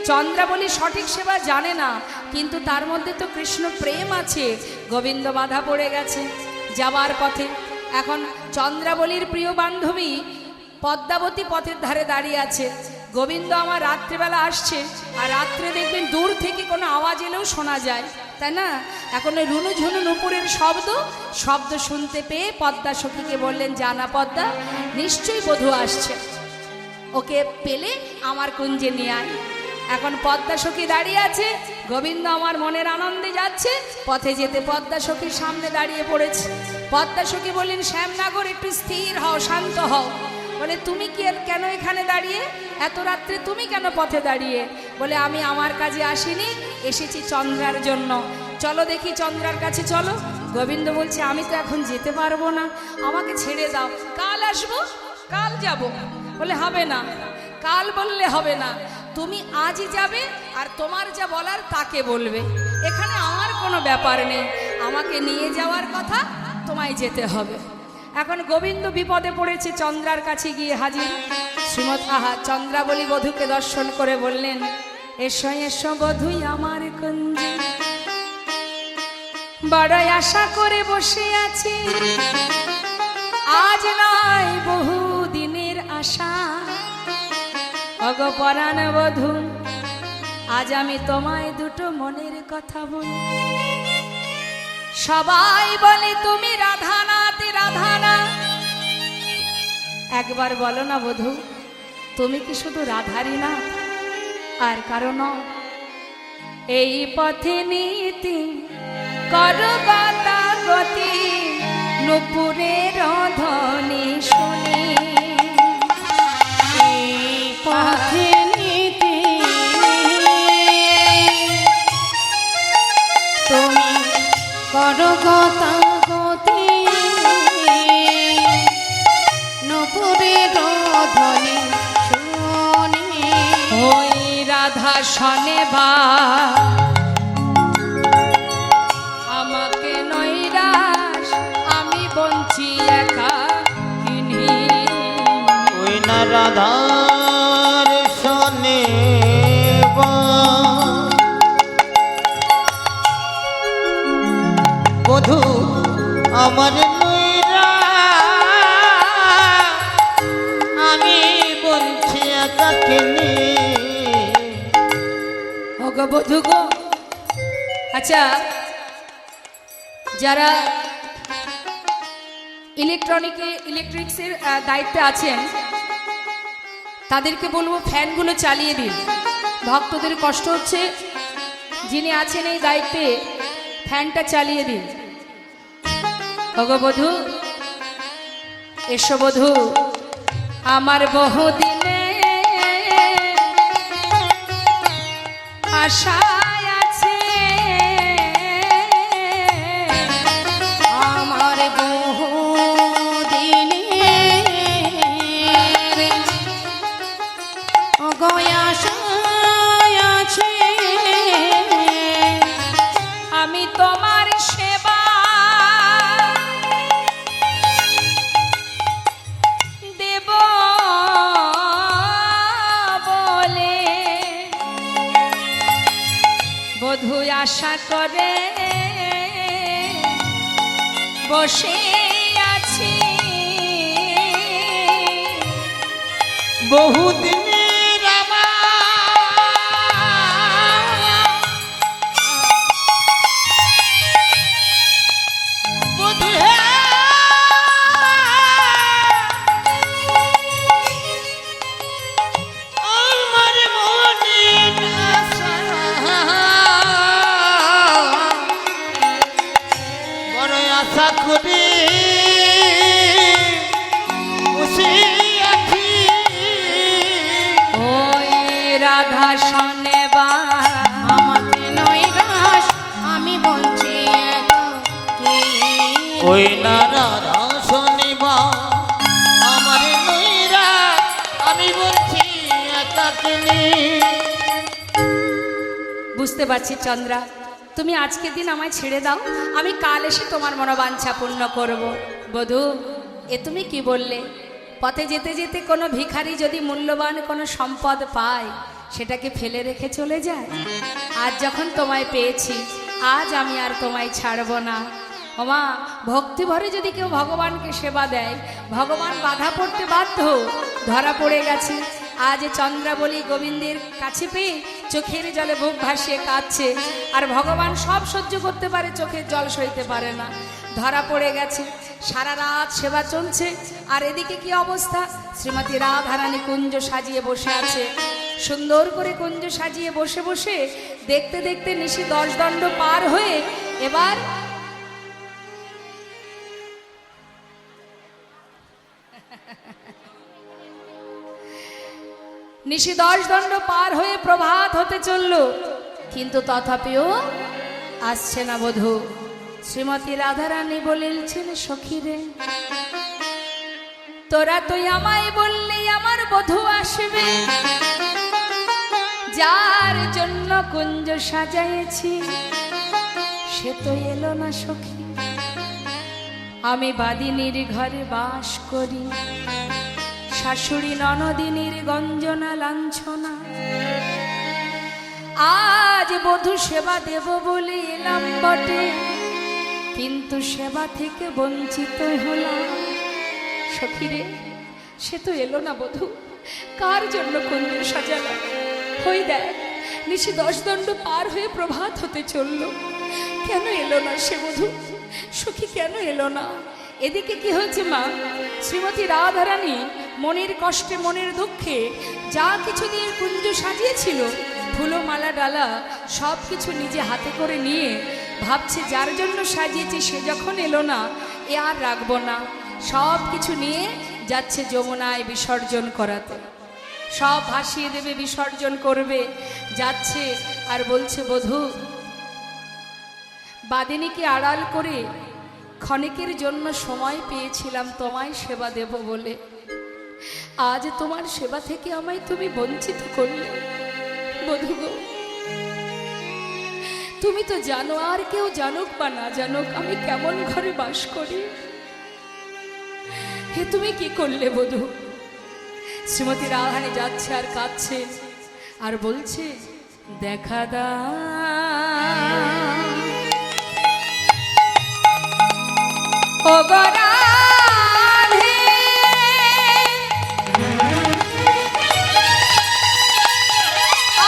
Speaker 1: চন্দ্রাবলী সঠিক সেবা জানে না, কিন্তু তার মধ্যে তো কৃষ্ণ প্রেম আছে। গোবিন্দ বাধা পড়ে গেছে যাবার পথে। এখন চন্দ্রাবলীর প্রিয় বান্ধবী পদ্মাবতী পথের ধারে দাঁড়িয়ে আছে। গোবিন্দ আমার রাত্রেবেলা আসছে, আর রাত্রে দেখবেন দূর থেকে কোনো আওয়াজ এলেও শোনা যায়, তাই না? এখন ওই রুনু ঝুনু নুপুরের শব্দ শুনতে পেয়ে পদ্মা সখীকে বললেন, জানা পদ্মা, নিশ্চয়ই বধূ আসছে, ওকে পেলে আমার কুঞ্জে নিয়ে আয়। এখন পদ্মা সখী দাঁড়িয়ে আছে, গোবিন্দ আমার মনের আনন্দে যাচ্ছে, পথে যেতে পদ্মা সখীর সামনে দাঁড়িয়ে পড়েছে। পদ্মা সখী বললেন, শ্যামনগর একটু স্থির হও, শান্ত হও। বলে, তুমি কি কেন এখানে দাঁড়িয়ে? এত রাত্রে তুমি কেন পথে দাঁড়িয়ে? বলে, আমি আমার কাজে আসিনি, এসেছি চন্দ্রার জন্য। চলো দেখি চন্দ্রার কাছে চলো। গোবিন্দ বলছে, আমি তো এখন যেতে পারবো না, আমাকে ছেড়ে দাও, কাল আসবো, কাল যাব। বলে, হবে না, কাল বললে হবে না, তুমি আজই যাবে, আর তোমার যা বলার তাকে বলবে। এখানে আমার কোনো ব্যাপার নেই, আমাকে নিয়ে যাওয়ার কথা, তোমায় যেতে হবে। এখন গোবিন্দ বিপদে পড়েছে, চন্দ্রার কাছে গিয়ে হাজির। শ্রীমৎ চন্দ্রাবলী বধূকে দর্শন করে বললেন, এসো এসো বধূই আমার কুঞ্জে, বড়ই আশা করে বসে আছি, আজ নয় বহু দিনের আশা। অগপরাণ বধূ, আজ আমি তোমায় দুটো মনের কথা বলি। সবাই বলে তুমি রাধানাথ রাধানাথ, একবার বলো না বধূ, তুমি কি শুধু রাধারই না আর কারণ? এই পথে নীতি করো গতি, নুপুরের ধ্বনি শুনি।
Speaker 4: এই পথে নীতি তুমি করো গতাগতি, নূপুরের ধ্বনি শুনি।
Speaker 1: ওই রাধা শনে বা আমাকে নৈরাশ, আমি বঞ্চি একা কিনি।
Speaker 2: ওই না রাধার শোনে বধূ আমার নৈরা, আমি বলছি একা কেনে।
Speaker 1: ওগো বধূ গো, আচ্ছা যারা ইলেকট্রিক্সের দায়িত্বে আছেন তাদেরকে বলবো ফ্যানগুলো চালিয়ে দিন, ভক্তদের কষ্ট হচ্ছে। যিনি আছেন এই দায়িত্বে ফ্যানটা চালিয়ে দিন। ওগো বধূ, এসো বধূ, আমার বহুদিনে আশায় আছে,
Speaker 4: আমার বহু দিনের গয়াশায় আছে,
Speaker 1: আমি তোমার সেবা দেব বলে বধূ আশা করে বসে আছি।
Speaker 2: বহুদিনের বধূ হে, আমার মনের আশা, বড় আশা করে বসে আছি।
Speaker 1: ওই রাধা শনে বা
Speaker 4: আমাকে নৈরাশ, আমি বলছি একাকী।
Speaker 2: ওই না রাধা শনিবা আমার নৈরা, আমি বলছি একা কেনে।
Speaker 1: বুঝতে পারছি চন্দ্রা, তুমি আজকের দিন আমায় ছেড়ে দাও, আমি কাল এসে তোমার মনোবাঞ্ছা পূর্ণ করব। বধূ, এ তুমি কি বললে? পথে যেতে যেতে কোনো ভিখারি যদি মূল্যবান কোনো সম্পদ পায় সেটাকে ফেলে রেখে চলে যায়? আজ যখন তোমায় পেয়েছি, আজ আমি আর তোমায় ছাড়ব না। ওমা, ভক্তি ভরে যদি কেউ ভগবানকে সেবা দেয়, ভগবান বাধা পড়তে বাধ্য। ধরা পড়ে গেছে, আজ চন্দ্রাবলী গোবিন্দের কাছে পেয়ে চোখের জলে বুক ভাসিয়ে কাঁদছে, আর ভগবান সব সহ্য করতে পারে, চোখের জল সইতে পারে না। ধরা পড়ে গেছে, সারা রাত সেবা চলছে, আর এদিকে কি অবস্থা? শ্রীমতী রাধারানী কুঞ্জ সাজিয়ে বসে আছে। সুন্দর করে কুঞ্জ সাজিয়ে বসে বসে দেখতে দেখতে নিশি 10 দণ্ড পার হয়ে এবার নিশি 10 দণ্ড পার হয়ে প্রভাত হতে চলল, কিন্তু তথাপিও আসছে না বধূ। শ্রীমতী রাধারানী বলেছেন, সখী রে, তোরা তুই আমায় বললি আমার বধূ আসবে, যার জন্য কুঞ্জ সাজাইছি সে তো এলো না সখী। আমি বাদিনীর ঘরে বাস করি, শাশুড়ি ননদিনীর গঞ্জনা লাঞ্ছনা, আজ বধূ সেবা দেব বলে এলাম বটে, কিন্তু সেবা থেকে বঞ্চিত হলাম। সখীরে, সে তো এলো না বধূ, কার জন্য কুঞ্জ সাজালাম? হই দেখ, নিশি 10 দণ্ড পার হয়ে প্রভাত হতে চলল, কেন এলো না সে বধূ? সখী কেন এলো না? এদিকে কি হয়েছে মা? শ্রীমতী রাধারানী মনের কষ্টে মনের দুঃখে যা কিছু দিয়ে কুঞ্জ সাজিয়েছিল, ফুলো মালা ডালা সব কিছু নিজে হাতে করে নিয়ে ভাবছে যার জন্য সাজিয়েছে সে যখন এলো না, এ আর রাখবো না, সব কিছু নিয়ে যাচ্ছে যমুনায় বিসর্জন করাতে। সব ভাসিয়ে দেবে, বিসর্জন করবে, যাচ্ছে আর বলছে বধূ, বাদিনীকে আড়াল করে ক্ষণিকের জন্য সময় পেয়েছিলাম তোমায় সেবা দেব বলে, আজ তোমার সেবা থেকে আমায় তুমি বঞ্চিত করলে। বধূ গো, তুমি তো জানো, আর কেউ জানুক বা না জানুক, আমি কেমন ঘরে বাস করি। হে তুমি কি করলে বধূ? শ্রীমতী রাধারানী যাচ্ছে আর কাঁদছে আর বলছে, দেখা দাও ও গো রাধে,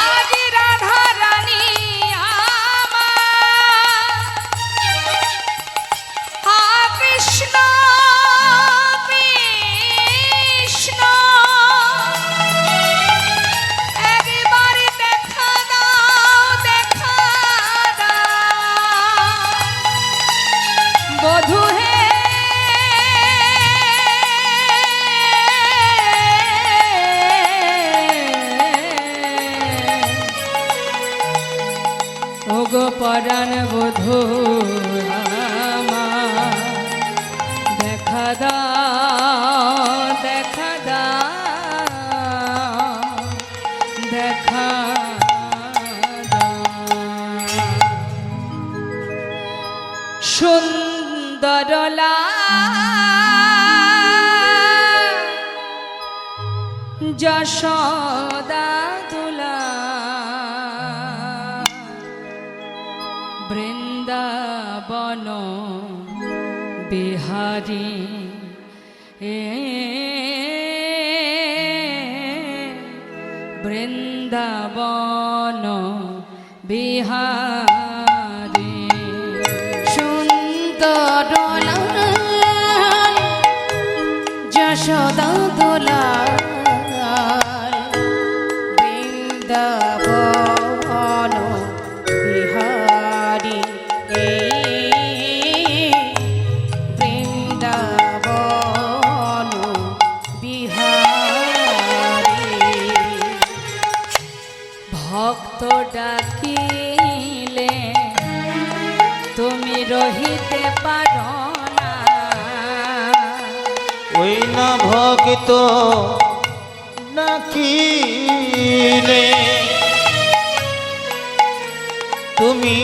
Speaker 1: আজ রাধারানী আমার, হা কৃষ্ণ কৃষ্ণ, একবার দেখা দাও, দেখা দাও বধূ হে। ওগো পরাণ বধূ আমার, দেখা দাও, দেখা দাও, দেখা দাও। সুন্দরলা যশোদা দুলা, বৃন্দাবন বিহারী, বৃন্দাবন বিহারী।
Speaker 4: সুন্দর যশোদা দোলাল, বৃন্দাবন বিহারী, বৃন্দাবন বিহারী।
Speaker 1: ভক্ত ডাকিলে তুমি রহিতে পারো না,
Speaker 2: ওই না ভক্ত ডাকিলে তুমি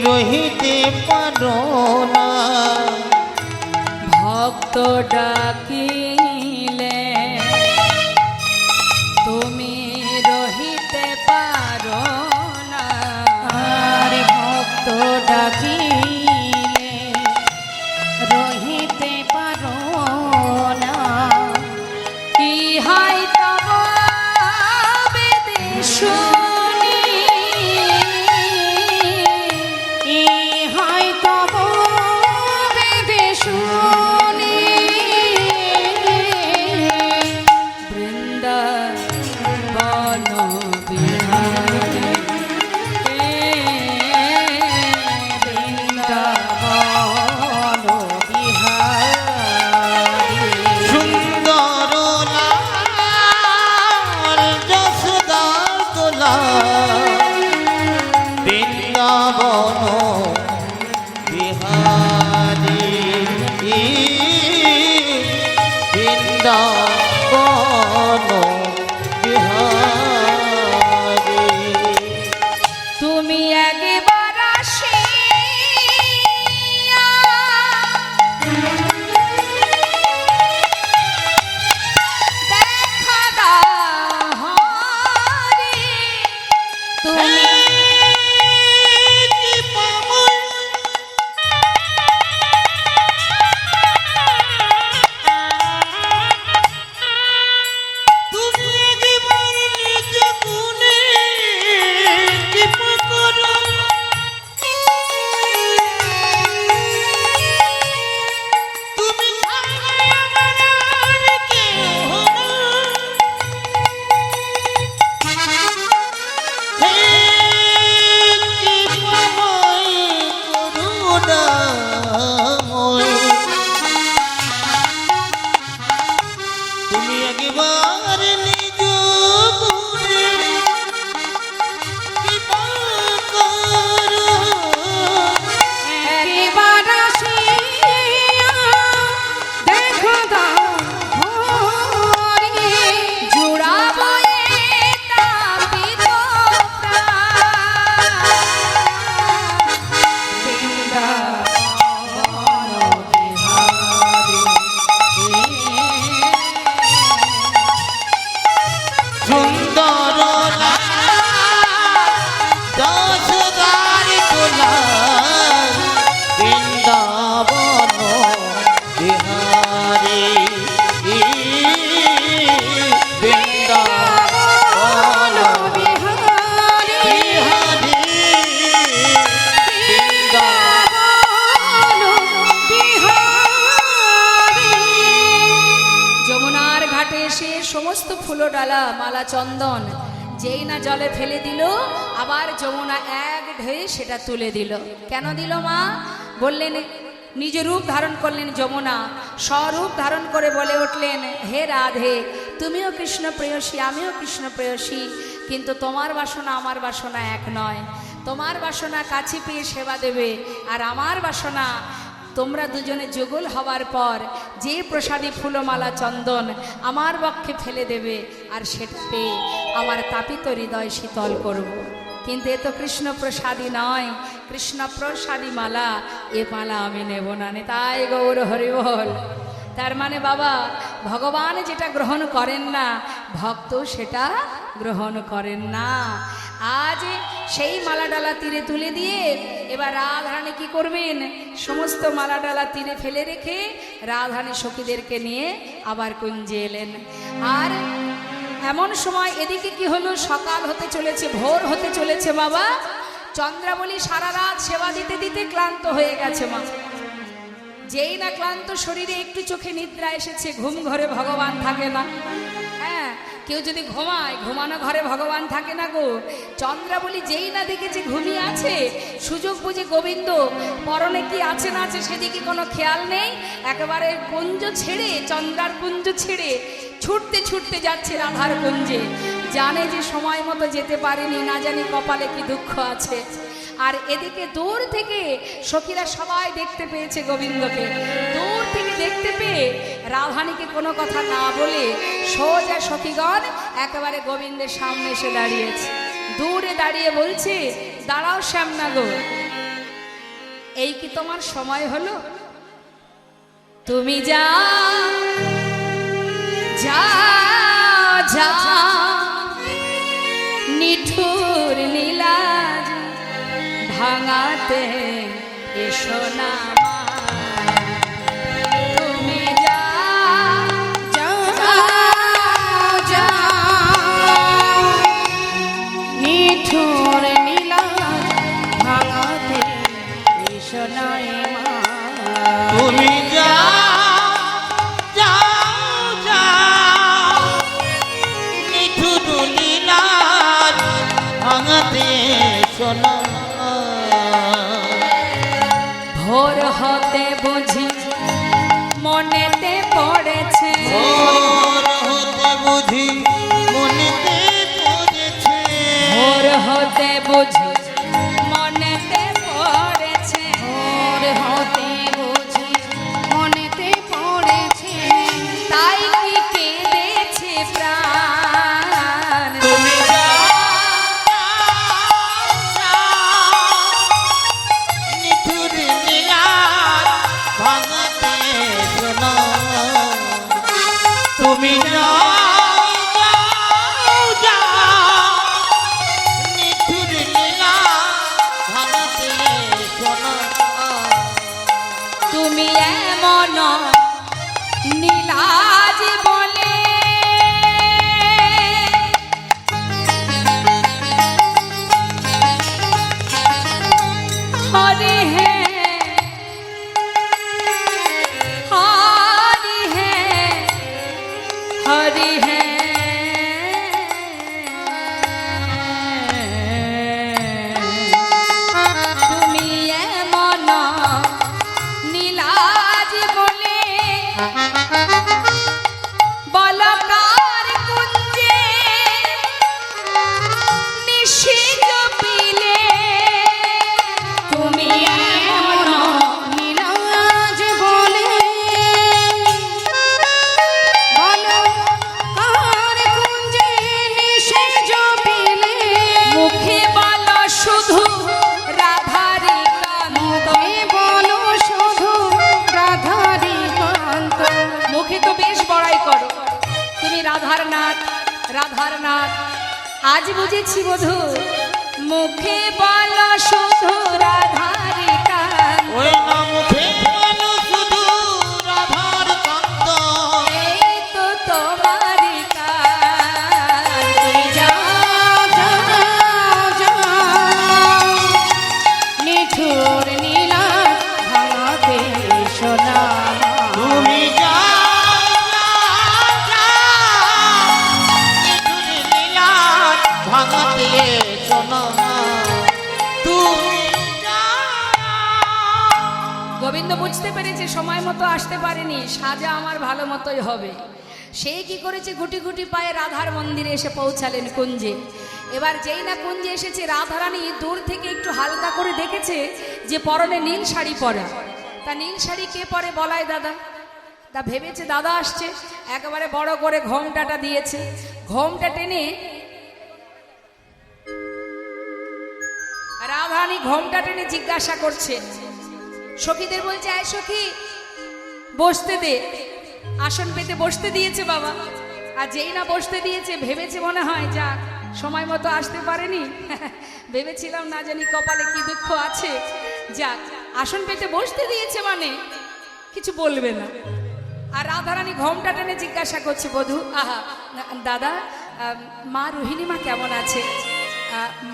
Speaker 2: রহিতে পারো না,
Speaker 1: ভক্ত ডাকিলে তুমি রহিতে পারো না,
Speaker 4: আর ভক্ত ডাকিলে রহিতে পারো না।
Speaker 1: ইহাই তব বেদে শুনি,
Speaker 4: ইহাই তব বেদে শুনি,
Speaker 2: করুণাময় তুমি একবার নিজ গুণে কৃপা করো
Speaker 4: একবার আসিয়া দেখো দাও হরি
Speaker 1: জুড়াবো এ তাপিত
Speaker 2: সুন্দর দশদার তোলা বৃন্দাবন বিহারি বৃন্দাবন
Speaker 4: বিহারি
Speaker 2: বিহারি
Speaker 1: যমুনার ঘাটে এসে সমস্ত ফুলো ডালা মালা চন্দন যেই না জলে ফেলে দিল আবার যমুনা এক ঢেউ সেটা তুলে দিল। কেন দিল মা? বললেন, নিজ রূপ ধারণ করলেন যমুনা, স্বরূপ ধারণ করে বলে উঠলেন, হে রাধে, তুমিও কৃষ্ণ প্রেয়সী, আমিও কৃষ্ণ প্রেয়সী, কিন্তু তোমার বাসনা আমার বাসনা এক নয়। তোমার বাসনা কাছে পেয়ে সেবা দেবে, আর আমার বাসনা তোমরা দুজনে যুগল হওয়ার পর যে প্রসাদী ফুলমালা চন্দন আমার বক্ষে ফেলে দেবে, আর সেটা পেয়ে আমার তাপিত হৃদয় শীতল করব। কিন্তু এ তো কৃষ্ণ প্রসাদী নয়, কৃষ্ণ প্রসাদী মালা, এ মালা আমি নেব না। তাই গৌর হরি বল। তার মানে বাবা, ভগবান যেটা গ্রহণ করেন না, ভক্ত সেটা গ্রহণ করেন না। আজ সেই মালাডালা তীরে তুলে দিয়ে এবার রাধারানী কি করবেন? সমস্ত মালাডালা তীরে ফেলে রেখে রাধারানী সখীদেরকে নিয়ে আবার কুঞ্জে এলেন। আর এমন সময় এদিকে কি হলো, সকাল হতে চলেছে, ভোর হতে চলেছে বাবা। চন্দ্রাবলী সারা রাত সেবা দিতে দিতে ক্লান্ত হয়ে গেছে মা। যেই না ক্লান্ত শরীরে একটু চোখে নিদ্রা এসেছে, ঘুম ঘরে ভগবান থাকে না। হ্যাঁ, কেউ যদি ঘুমায়, ঘুমানো ঘরে ভগবান থাকে না গো। চন্দ্রাবলী যেই না দেখেছে ঘুমিয়ে আছে, সুযোগ বুঝে গোবিন্দ পরনে কি আছে না আছে সেদিকে কোনো খেয়াল নেই, একেবারে কুঞ্জ ছেড়ে, চন্দ্রার কুঞ্জ ছেড়ে ছুটতে ছুটতে যাচ্ছে রাধার কুঞ্জে। জানে যে সময় মতো যেতে পারেনি, না জানি কপালে কি দুঃখ আছে। আর এদিকে দূর থেকে সখীরা সবাই দেখতে পেয়েছে গোবিন্দকে। দূর থেকে দেখতে পেয়ে রাধারানীকে কোনো কথা না বলে সোজা সখীগণ একেবারে গোবিন্দের সামনে এসে দাঁড়িয়েছে। দূরে দাঁড়িয়ে বলছে, দাঁড়াও শ্যামনা গো, এই কি তোমার সময় হলো? তুমি যা যা যা নিঠুর নীলাজ ভাঙাতে এসো না মা। তুমি যা
Speaker 4: যা নিঠুর নীলা ভাঙাতে এসো নাই মা।
Speaker 2: তুমি নিঠুর লীলার ভাঙাতে শোনা।
Speaker 1: ভোর হতে বুঝি মনেতে পড়েছে,
Speaker 2: ভোর হতে বুঝি মনেতে পড়েছে,
Speaker 1: ভোর হতে বুঝি মনেতে পড়েছে,
Speaker 4: ভোর হতে বুঝি মনেতে পড়েছে,
Speaker 1: তাই কি কেঁদেছে প্রাণ।
Speaker 2: তুমি নিঠুর লীলার ভাঙাতে শোনা। তুমি নিঠুর লীলা ভাঙাতে শোনা।
Speaker 1: তুমি এমন নীলাজ বলে হরে হে হরি হে হরি হে তুমি এমন রাধার নাথ, রাধার নাথ। আজ বুঝেছি বধূ, মুখে বল শুধু রাধারি কান,
Speaker 2: ওই না মুখে বলো শুধু রাধার কান্ত।
Speaker 1: এই তো তোমারি কান।
Speaker 4: তুই যাও যাও যাও নিঠুর নীলা ভাঙাতে সোনা
Speaker 2: তুমি যাও যাও যাও নিঠুর নীলার ভাঙাতে সোনা তুমি যাও।
Speaker 1: গোবিন্দ বুঝতে পেরেছে সময় মতো আসতে পারেনি, সাজা আমার ভালো মতোই হবে। সে কি করেছে, গুটি গুটি পায়ে রাধার মন্দিরে এসে পৌঁছালেন কুঞ্জে। এবার যেই না কুঞ্জে এসেছে, রাধারানী দূর থেকে একটু হালকা করে দেখেছে যে পরনে নীল শাড়ি পরা। তা নীল শাড়ি কে পরে বলাই দাদা? তা ভেবেছে দাদা আসছে, একেবারে বড় করে ঘোমটাটা দিয়েছে। ঘোমটা টেনে রাধারানী ঘোমটা টেনে জিজ্ঞাসা করছে, সখীদের বলছে, আয় সখী বসতে দে। আসন পেতে বসতে দিয়েছে বাবা। আর যেই না বসতে দিয়েছে, ভেবেছে মনে হয় যাক সময় মতো আসতে পারেনি, ভেবেছিলাম না জানি কপালে কি দুঃখ আছে, যাক আসন পেতে বসতে দিয়েছে মানে কিছু বলবে না। আর রাধারানী ঘোমটা টেনে জিজ্ঞাসা করছে, বধূ আহা দাদা, মা রোহিণী মা কেমন আছে?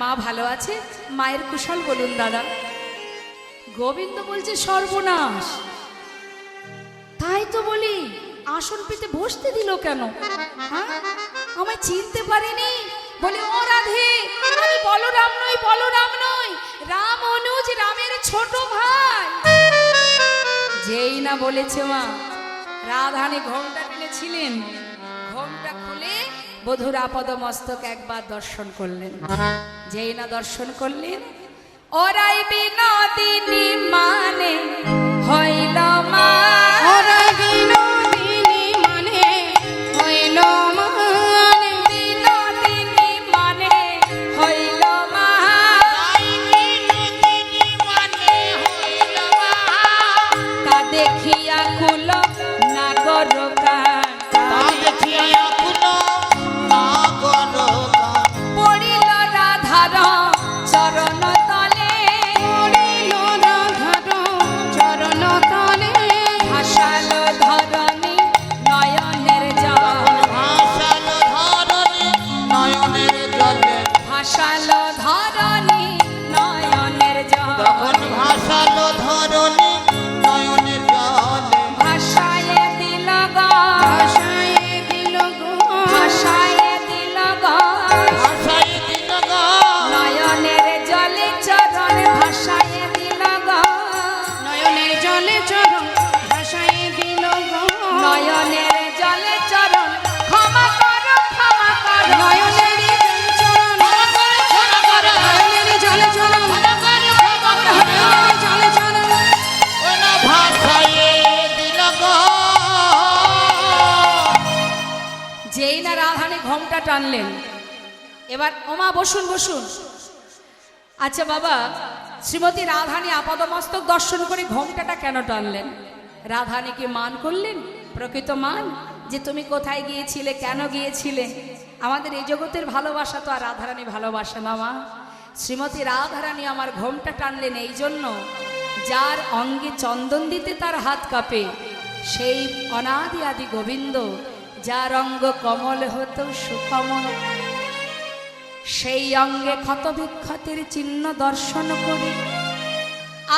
Speaker 1: মা ভালো আছে, মায়ের কুশল বলুন দাদা। গোবিন্দ বলছে, সর্বনাশ, তাই তো বলি আসন পেতে বসতে দিল কেন? হ্যাঁ, আমায় চিনতে পারিনি? বলি, ও রাধে, আমি বলরাম নই, বলরাম নই, রাম অনুজ, রামের ছোট ভাই। যেই না বলেছে মা, রাধারানী ঘোমটা টেনেছিলেন, ঘোমটা খুলে বধুর আপদ মস্তক একবার দর্শন করলেন। যেই না দর্শন করলেন, ওরাই বিনোদিনী মানে হইল মা,
Speaker 4: ওরাই বিনোদিনী মানে হইল মানে,
Speaker 1: বিনোদিনী মানে হইল মা।
Speaker 2: বিনোদিনী মানে হইল মা।
Speaker 1: তা দেখিয়া কুল নাগর কান,
Speaker 2: তা দেখিয়া কুলো নাগর কান।
Speaker 1: পড়িল রাধার চরণ তলে,
Speaker 4: পড়িল রাধার চরণ তলে,
Speaker 1: ভাসাল ধরণী নয়নের জল,
Speaker 2: ভাসালো ধরণী নয়নের জলে।
Speaker 1: ভাসাল ধরণী নয়নের জল,
Speaker 2: তখন ভাসালো ধরণী নয়নের জলে।
Speaker 1: ভাসায় দিল গো,
Speaker 4: ভাষায় দিল গো,
Speaker 1: ভাসায় দিল গো,
Speaker 2: ভাসাই দিল গো।
Speaker 1: নয়নের জলে চরণ ভাসায় দিল গো,
Speaker 4: নয়নের জলে চরণ ভাষায় দিল গো,
Speaker 1: নয়নের জলে চরণ ক্ষমা করো, ক্ষমা করো,
Speaker 4: নয়নের চরণ
Speaker 2: ক্ষমা করো,
Speaker 4: নয়নের জলে চরণ
Speaker 2: ক্ষমা করো, ক্ষমা করো।
Speaker 4: নয়নের জলে চরণ
Speaker 2: ওলা ভাসাই দিল গো।
Speaker 1: যেই না রাধারানী ঘোমটা টানলেন, এবার ওমা বসুন বসুন। আচ্ছা বাবা, শ্রীমতী রাধারানী আপাদমস্তক দর্শন করে ঘোমটাটা কেন টানলেন? রাধারানীকে মান করলেন, প্রকৃত মান, যে তুমি কোথায় গিয়েছিলে, কেন গিয়েছিলে? আমাদের এই জগতের ভালোবাসা তো আর রাধারানী ভালোবাসে না মা। শ্রীমতী রাধারানী আমার ঘোমটা টানলেন এই জন্য, যার অঙ্গে চন্দন দিতে তার হাত কাঁপে, সেই অনাদি আদি গোবিন্দ, যার অঙ্গ কমল হতো সুকমল, সেই অঙ্গে ক্ষত বিক্ষতের চিহ্ন দর্শন করে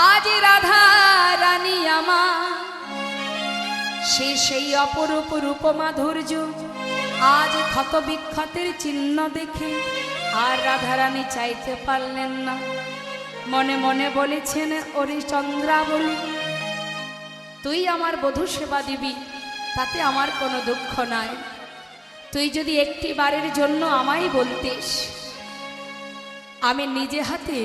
Speaker 1: আজ রাধা রানী আমার, সেই অপরূপ রূপ মাধুর্য, আজ ক্ষত বিক্ষতের চিহ্ন দেখে আর রাধারানী চাইতে পারলেন না। মনে মনে বলেছেন, ওরে চন্দ্রাবলী, তুই আমার বধূ সেবা দিবি, তাতে আমার কোনো দুঃখ নাই। তুই যদি একটি বারের জন্য আমায় বলতিস, আমি নিজে হাতে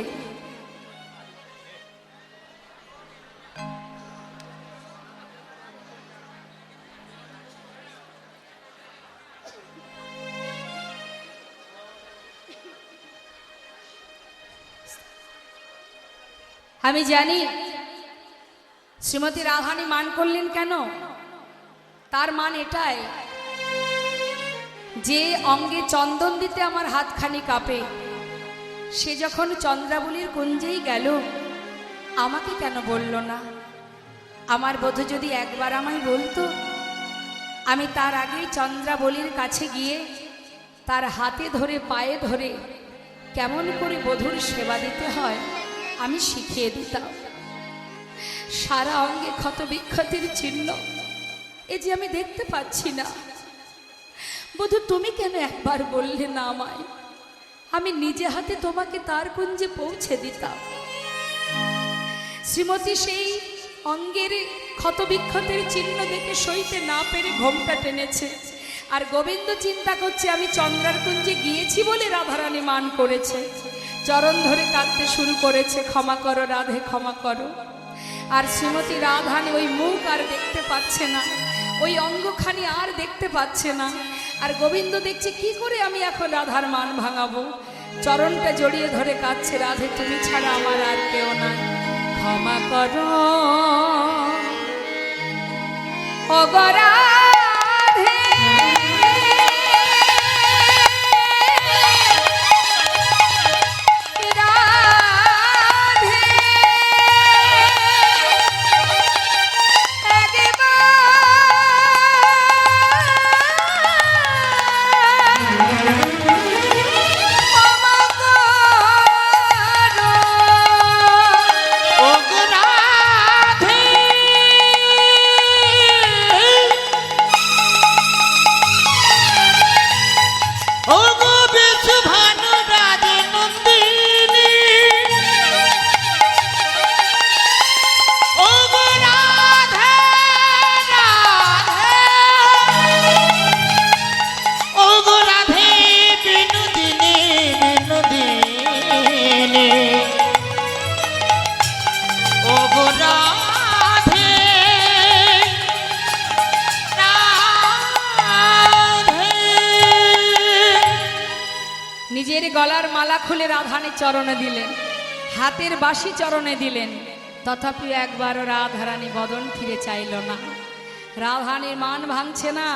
Speaker 1: আমি জানি শ্রীমতী রাধারানী মান করলেন কেন। তার মান এটাই, যে অঙ্গে চন্দন দিতে আমার হাতখানি কাঁপে, সে যখন চন্দ্রাবলীর কুঞ্জেই গেল, আমাকে কেন বলল না? আমার বধূ যদি একবার আমায় বলতো, আমি তার আগেই চন্দ্রাবলীর কাছে গিয়ে তার হাতে ধরে পায়ে ধরে কেমন করে বধূর সেবা দিতে হয় আমি শিখিয়ে দিতাম। সারা অঙ্গে ক্ষত বিক্ষতির চিহ্ন, এ যে আমি দেখতে পাচ্ছি না। বধূ তুমি কেন একবার বললে না আমায়? আমি নিজে হাতে তোমাকে তার কুঞ্জে পৌঁছে দিতাম। শ্রীমতী সেই অঙ্গের ক্ষত বিক্ষতের চিহ্ন দেখে সইতে না পেরে ঘোমটা টেনেছে, আর গোবিন্দ চিন্তা করছে আমি চন্দ্রার কুঞ্জে গিয়েছি বলে রাধারানী মান করেছে। চরণ ধরে কাঁদতে শুরু করেছে, ক্ষমা করো রাধে, ক্ষমা করো। আর শ্রীমতী রাধারানী ওই মুখ আর দেখতে পাচ্ছে না, ওই অঙ্গখানি আর দেখতে পাচ্ছে না। আর গোবিন্দ দেখছে কি করে আমি এখন রাধার মান ভাঙাবো। চরণটা জড়িয়ে ধরে কাঁদছে, রাধে তুমি ছাড়া আমার আর কেউ নাই, ক্ষমা করো ও গো রাধে। নিজের গলার মালা খুলে রাধারানীর চরণে দিলেন, হাতের বাঁশি চরণে দিলেন, তথাপি একবারও রাধারানী বদন ফিরে চাইল না। রাধারানীর মান ভাঙছে না।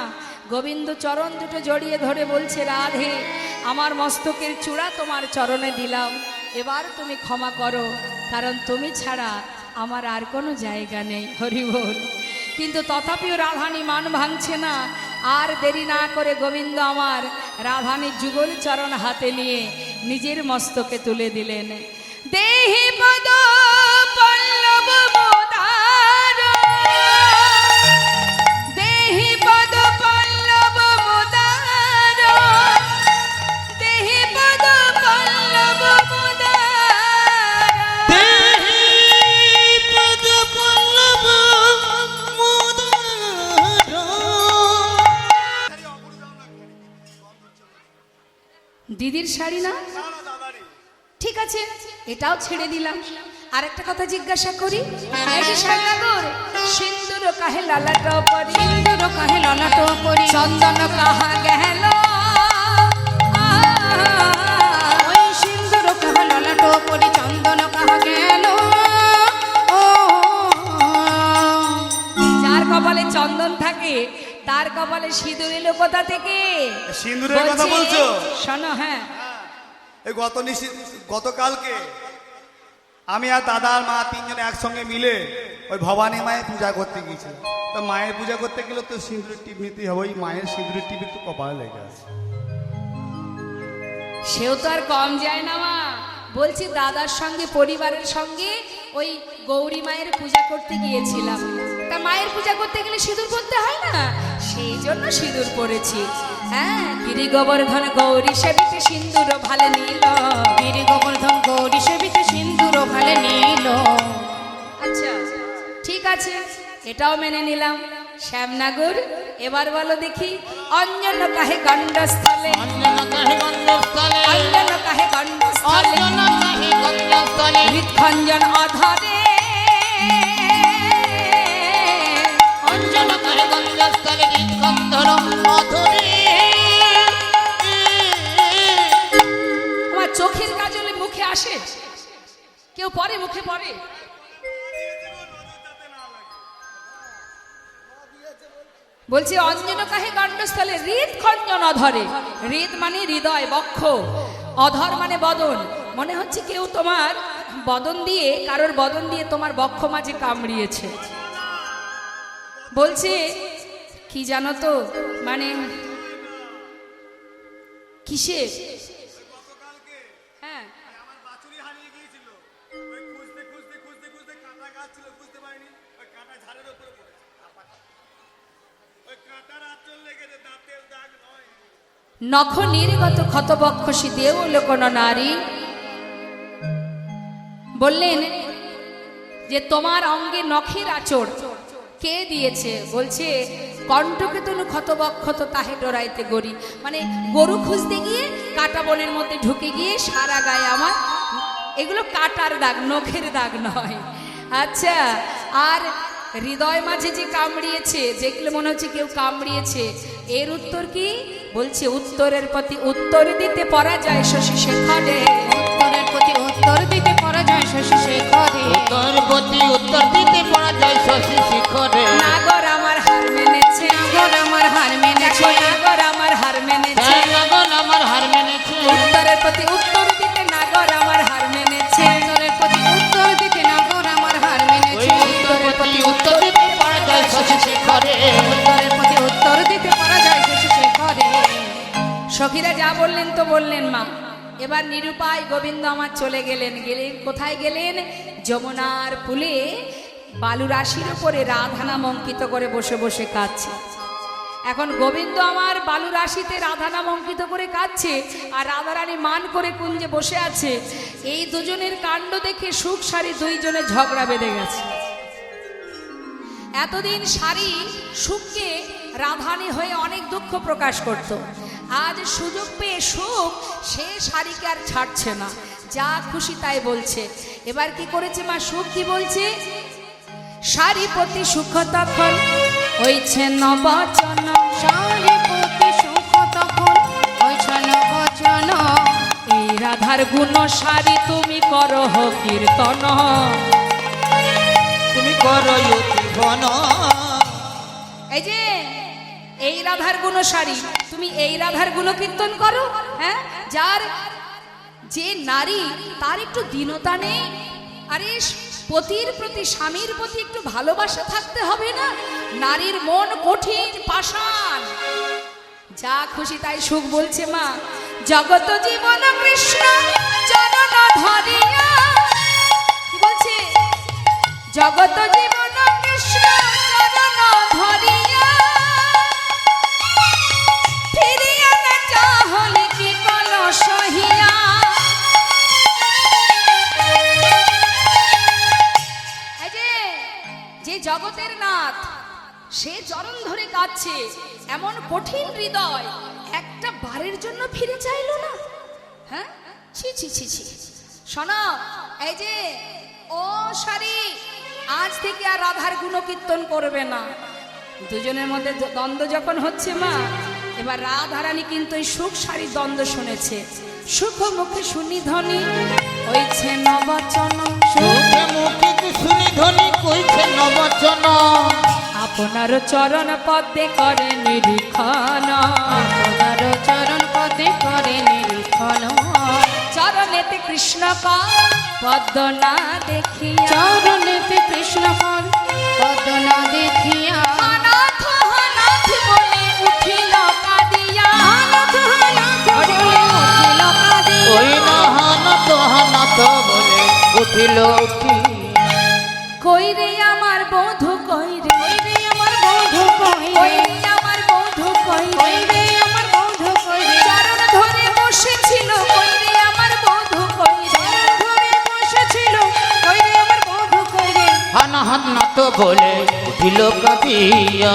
Speaker 1: গোবিন্দ চরণ দুটো জড়িয়ে ধরে বলছে, রাধে আমার মস্তকের চূড়া তোমার চরণে দিলাম, এবার তুমি ক্ষমা করো, কারণ তুমি ছাড়া আমার আর কোনো জায়গা নেই। হরি বল। কিন্তু তথাপিও রাধারানী মান ভাঙছে না। আর দেরি না করে গোবিন্দ আমার রাধারানীর যুগল চরণ হাতে নিয়ে নিজের মস্তকে তুলে দিলেন। দেহি পদ পল্লব মোদার, দেহি পদ পল্লব মোদার, দেহি পদ পল্লব মোদার,
Speaker 2: দেহি পদ পল্লব মোদার।
Speaker 1: দিদির শাড়ি না? ঠিক আছে, এটাও ছেড়ে দিলাম। আর একটা কথা জিজ্ঞাসা করি, সিন্দুর কাহে লালাট পরি,
Speaker 4: সিন্দুর কাহে ললাট পরি,
Speaker 1: চন্দন কাহা গেল,
Speaker 4: ওই সিন্দুর কাহে ললাট পরি, চন্দন কাহা গেল।
Speaker 1: যার কপালে চন্দন থাকে তার কপালে সিঁদুর এলো কোথা থেকে?
Speaker 3: সিঁদুরের কথা বলছো?
Speaker 1: শোনো, হ্যাঁ,
Speaker 3: এই গতকালকে আমি আর দাদা আর মা তিনজনে একসঙ্গে মিলে ওই ভবানী মায়ের পূজা করতে গিয়েছিলাম। তো মায়ের পূজা করতে গেলে তো সিঁদুরের টিপ নিতেই হবে। ওই মায়ের সিঁদুরের টিপ তো কপালে লেগে আছে।
Speaker 1: সেও তো আর কম যায় না মা। বলছি দাদার সঙ্গে পরিবারের সঙ্গে ওই গৌরী মায়ের পূজা করতে গিয়েছিলাম। তা মায়ের পূজা করতে গেলে সিঁদুর পরতে হয় না, সেই জন্য সিঁদুর পরেছি। হ্যাঁ, গিরি গোবর্ধন গৌরী সেবিতে সিন্দুর ভালে নিল,
Speaker 4: গিরি গোবর্ধন গৌরী সেবিতে সিন্দুর ভালে নিল।
Speaker 1: আচ্ছা ঠিক আছে, এটাও মেনে নিলাম। শ্যামনাগর, এবার বলো দেখি, অঞ্জন কাহে গণ্ডস্থলে,
Speaker 2: অঞ্জন কাহে গন্ধস্থলে,
Speaker 1: অঞ্জন কাহে গণ্ডস্থলে,
Speaker 2: অঞ্জন কাহে গন্ধস্থলে,
Speaker 1: হৃৎখঞ্জন অধরে,
Speaker 2: অঞ্জন কাহে গন্ধস্থলে, হৃৎকন্ধর অধরে।
Speaker 1: আমার চোখের কাজলে মুখে আসে, কেউ পরে মুখে পড়ে। বলছে অঞ্জন কাহে কাণ্ডস্থলে হৃদ খঞ্জন অধরে। হৃদ মানে হৃদয়, বক্ষ, অধর মানে বদন। মনে হচ্ছে কেউ তোমার বদন দিয়ে, কারোর বদন দিয়ে তোমার বক্ষ মাঝে কামড়িয়েছে। বলছে কি জানো তো, মানে কিসে? হ্যাঁ,
Speaker 3: আমার বাছুরি হারিয়ে গিয়েছিল, ওই খুঁজতে খুঁজতে খুঁজতে খুঁজতে কাঁটা গাছ ছিল, বুঝতে পারিনি, ওই কাঁটা ঝাড়ের উপরে পড়েছে। ওই কাঁটার আঁচল লেগেছে, দাঁতের দাগ নয়।
Speaker 1: নখ নির্গত ক্ষতবক্ষসী দেও লোকন নারী। বললেন যে তোমার অঙ্গে নখের আঁচড় কে দিয়েছে? বলছে কণ্ঠকে তনু ক্ষতবক্ষত তাহে ডরাইতে গরি। মানে গরু খুঁজতে গিয়ে কাটা বনের মধ্যে ঢুকে গিয়ে সারা গায়ে আমার, এগুলো কাটার দাগ, নখের দাগ নয়। আচ্ছা, আর হৃদয় মাঝে যে কামড়িয়েছে, যেগুলো মনে হচ্ছে কেউ কামড়িয়েছে, এর উত্তর কি? বলছে উত্তরের প্রতি উত্তর দিতে পরাজয় শশী শেখরে।
Speaker 4: উত্তরের প্রতি উত্তর দিতে পরাজয় শশী শেখরে।
Speaker 2: উত্তর প্রতি উত্তর দিতে পরাজয় শশী শিখরে।
Speaker 1: নাগর আমার হার মেনেছে,
Speaker 4: নাগর আমার হার মেনেছে,
Speaker 1: নাগর আমার হার মেনেছে।
Speaker 2: নাগর আমার হার মেনেছে।
Speaker 1: উত্তরের প্রতি উত্তর দিতে নাগর আমার হার মেনেছে।
Speaker 4: উত্তরের প্রতি উত্তর দিতে নাগর আমার হার মেনেছে।
Speaker 2: উত্তরের প্রতি উত্তর দিতে পরাজয় শশী শিখরে।
Speaker 4: উত্তরের প্রতি উত্তর দিতে পরাজয় শশী শেখরে।
Speaker 1: সখীরা যা বললেন তো বললেন মা। এবার নিরুপায় গোবিন্দ আমার চলে গেলেন। গেলেন কোথায় গেলেন? যমুনার কূলে বালু রাশির উপরে রাধা নাম অঙ্কিত করে বসে বসে কাঁদছে। এখন গোবিন্দ আমার বালু রাশিতে রাধা নাম অঙ্কিত করে কাঁদছে, আর রাধারানী মান করে কুঞ্জে বসে আছে। এই দুজনের কাণ্ড দেখে সুখ সারি দুইজনে ঝগড়া বেঁধে গেছে। এতদিন সারি সুখকে রাধানী হয়ে অনেক দুঃখ প্রকাশ করত। আজ সুযোগ পেয়ে সুখ সে শাড়িকে আর ছাড়ছে না, যা খুশি তাই বলছে। এবার কি করেছে মা? সুখ কি বলছে? শাড়ি প্রতি সুখ তখন হইছে নবচন।
Speaker 4: শাড়ি প্রতি সুখ তখন হইছে নবচন।
Speaker 1: এই রাধার গুণ শাড়ি তুমি করো কীর্তন।
Speaker 2: তুমি করো জীবন।
Speaker 1: এই যে এই রাধার গুণ শাড়ি, তুমি এই রাধার গুণ কীর্তন করো। হ্যাঁ, যার যে নারী তার একটু দীনতা নেই। আরে পতির প্রতি, স্বামীর প্রতি একটু ভালোবাসা থাকতে হবে না? নারীর মন কঠিন পাষাণ। যা খুশি তাই সুখ বলছে মা। জগত জীবন কৃষ্ণ চরণ ধরিয়া। কি বলছে? জগত জীবন কৃষ্ণ চরণ ধরিয়া। ফিরিয়া না চাহলে কি কোন সহিয়া। যে জগতের নাথ সে চরণ ধরে কাঁদছে, এমন কঠিন হৃদয় একটা বারের জন্য ফিরে চাইলো না। হ্যাঁ, ছি ছি ছি ছি। শোনো, এই যে ও সারি, আজ থেকে আর রাধার গুণকীর্তন করবে না। দুজনের মধ্যে দ্বন্দ্ব যখন হচ্ছে মা, এবার রাধারানী কিন্তু এই সুখ সারির দ্বন্দ্ব শুনেছে। সুখ মুখে শুনি ধ্বনি হইছে নবচন।
Speaker 2: সুখে মুখে শুনি ধ্বনি কইছে নবচন।
Speaker 1: আপনার চরণ পদে করে নিরীক্ষণ।
Speaker 4: আপনার চরণ পদে করে নিরীক্ষণ।
Speaker 1: চরণেতে কৃষ্ণ পদ্ম না দেখিয়া।
Speaker 4: চরণেতে কৃষ্ণ পদ্ম না দেখিয়া।
Speaker 1: অনাথ অনাথ বলে উঠিল কাঁদিয়া।
Speaker 4: অনাথ অনাথ বলে উঠিল কাঁদিয়া।
Speaker 2: ওই নাহানত হানাত বলে উঠিল উঠি।
Speaker 1: কই রে আমার বধূ কই রে,
Speaker 4: কই রে আমার বধূ কই
Speaker 1: কই
Speaker 4: রে,
Speaker 1: রে আমার বধূ কই
Speaker 4: কই
Speaker 1: রে।
Speaker 4: রে আমার বধূ কই রে।
Speaker 1: চরণ ধরে বসেছিল কই রে আমার বধূ কই রে।
Speaker 4: চরণ ধরে বসেছিল কই রে আমার বধূ কই রে।
Speaker 2: হানাহাত নাত বলে উঠিল কাঁদিয়া।